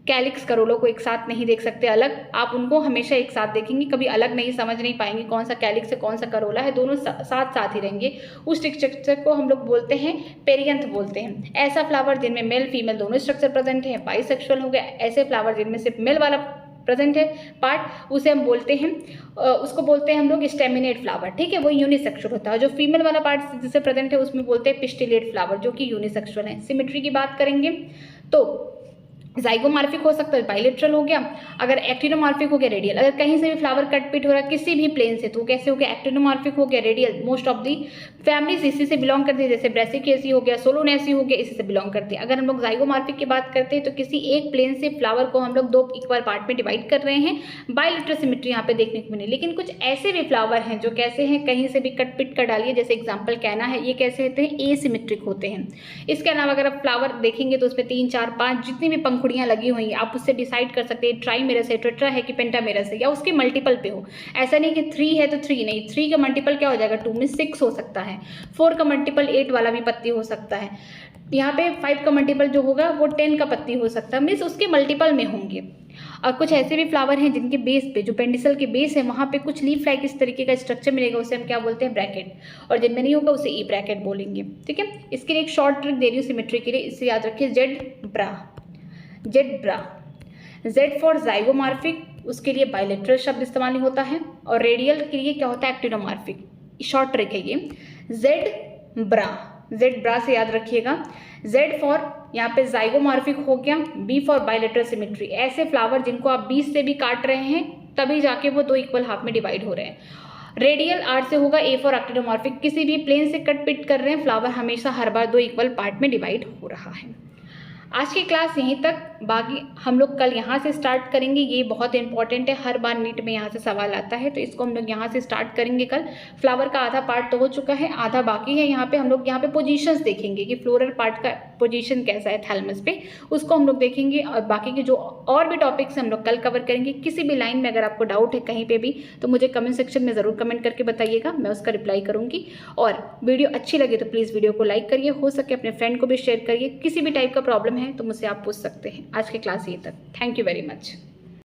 कैलिक्स करोलो को एक साथ नहीं देख सकते अलग, आप उनको हमेशा एक साथ देखेंगे, कभी अलग नहीं, समझ नहीं पाएंगे कौन सा कैलिक्स है कौन सा करोला है, दोनों साथ साथ ही रहेंगे। उस स्ट्रक्चर को हम लोग बोलते हैं पेरियंथ बोलते हैं। ऐसा फ्लावर जिनमें मेल फीमेल दोनों स्ट्रक्चर प्रेजेंट है, बाइसेक्सुअल हो गया। ऐसे फ्लावर जिनमें सिर्फ मेल वाला प्रेजेंट है पार्ट, उसे हम बोलते हैं, उसको बोलते हैं हम लोग स्टेमिनेट फ्लावर। ठीक है, वो यूनिसेक्सुअल होता है। जो फीमेल वाला पार्ट जिसे प्रेजेंट है उसमें बोलते हैं पिस्टिलेट फ्लावर, जो कि यूनिसेक्सुअल है। सिमेट्री की बात करेंगे तो जाइगोमॉर्फिक हो सकता है, बाइलेटरल हो गया। अगर एक्टिनोमॉर्फिक हो गया, रेडियल। अगर कहीं से भी फ्लावर कट पिट हो रहा है किसी भी प्लेन से, तो कैसे हो गया? एक्टिनोमॉर्फिक हो गया, radial. Most of the families इसी से बिलोंग करती है, जैसे ब्रेसिकेसी हो गया, सोलोनेसी हो गया, इसी से बिलोंग करती है। अगर हम लोग जाइगोमॉर्फिक की बात करते हैं तो किसी एक प्लेन से फ्लावर को हम लोग 2 इक्वल पार्ट में डिवाइड कर रहे हैं, बाइलेटरल सिमेट्री यहाँ पे देखने को मिली। लेकिन कुछ ऐसे भी फ्लावर हैं जो कैसे हैं, कहीं से भी कट पिट कर डालिए, जैसे एग्जाम्पल कैना है, ये कैसे होते हैं? एसिमेट्रिक होते हैं। इसके अलावा अगर आप फ्लावर देखेंगे तो उसमें 3, 4, 5 जितनी भी पंखुड़ी पंखुड़ियाँ लगी हुई हैं, आप उससे डिसाइड कर सकते हैं ट्राइमेरस है, टेट्रा है कि पेंटामेरस है, या उसके मल्टीपल पे हो। ऐसा नहीं कि 3 है तो 3 नहीं, 3 का मल्टीपल क्या हो जाएगा 2 में 6 हो सकता है, 4 का मल्टीपल 8 वाला भी पत्ती हो सकता है, यहाँ पे 5 का मल्टीपल जो होगा वो 10 का पत्ती हो सकता है, मीन्स उसके मल्टीपल में होंगे। और कुछ ऐसे भी फ्लावर हैं जिनके बेस पे, जो पेंडिसल के बेस है वहाँ पे कुछ लीफ लाइक इस तरीके का स्ट्रक्चर मिलेगा, उसे हम क्या बोलते हैं ब्रैकेट, और जिनमें नहीं होगा उसे ई ब्रैकेट बोलेंगे। ठीक है, इसके लिए एक शॉर्ट ट्रिक दे रही हूँ सिमेट्री के लिए, इसे याद रखिए Z bra. Z for zygomorphic, उसके लिए बाइलेटरल शब्द इस्तेमाल नहीं होता है, और रेडियल के लिए क्या होता है एक्टिनोमॉर्फिक। शॉर्ट ट्रिक है ये, जेड ब्रा से याद रखिएगा। जेड फॉर यहाँ पे जाइगोमॉर्फिक हो गया, बी फॉर बाइलेटरल सिमेट्री। ऐसे फ्लावर जिनको आप बीच से भी काट रहे हैं तभी जाके वो 2 इक्वल हाफ में डिवाइड हो रहे हैं। रेडियल आर से होगा, ए फॉर एक्टिनोमॉर्फिक, किसी भी प्लेन से कट पिट कर रहे हैं फ्लावर हमेशा हर बार 2 इक्वल पार्ट में डिवाइड हो रहा है। आज की क्लास यहीं तक, बाकी हम लोग कल यहाँ से स्टार्ट करेंगे। ये बहुत इंपॉर्टेंट है, हर बार नीट में यहाँ से सवाल आता है, तो इसको हम लोग यहाँ से स्टार्ट करेंगे कल। फ्लावर का आधा पार्ट तो हो चुका है, आधा बाकी है। यहाँ पे हम लोग यहाँ पे पोजीशंस देखेंगे कि फ्लोरल पार्ट का पोजीशन कैसा है थैलमस पे, उसको हम लोग देखेंगे। और बाकी के जो और भी टॉपिक्स हम लोग कल कवर करेंगे। किसी भी लाइन में अगर आपको डाउट है कहीं पर भी तो मुझे कमेंट सेक्शन में ज़रूर कमेंट करके बताइएगा, मैं उसका रिप्लाई करूँगी। और वीडियो अच्छी लगे तो प्लीज़ वीडियो को लाइक करिए, हो सके अपने फ्रेंड को भी शेयर करिए। किसी भी टाइप का प्रॉब्लम है तो मुझसे आप पूछ सकते हैं। आज की क्लास ये तक, थैंक यू वेरी मच।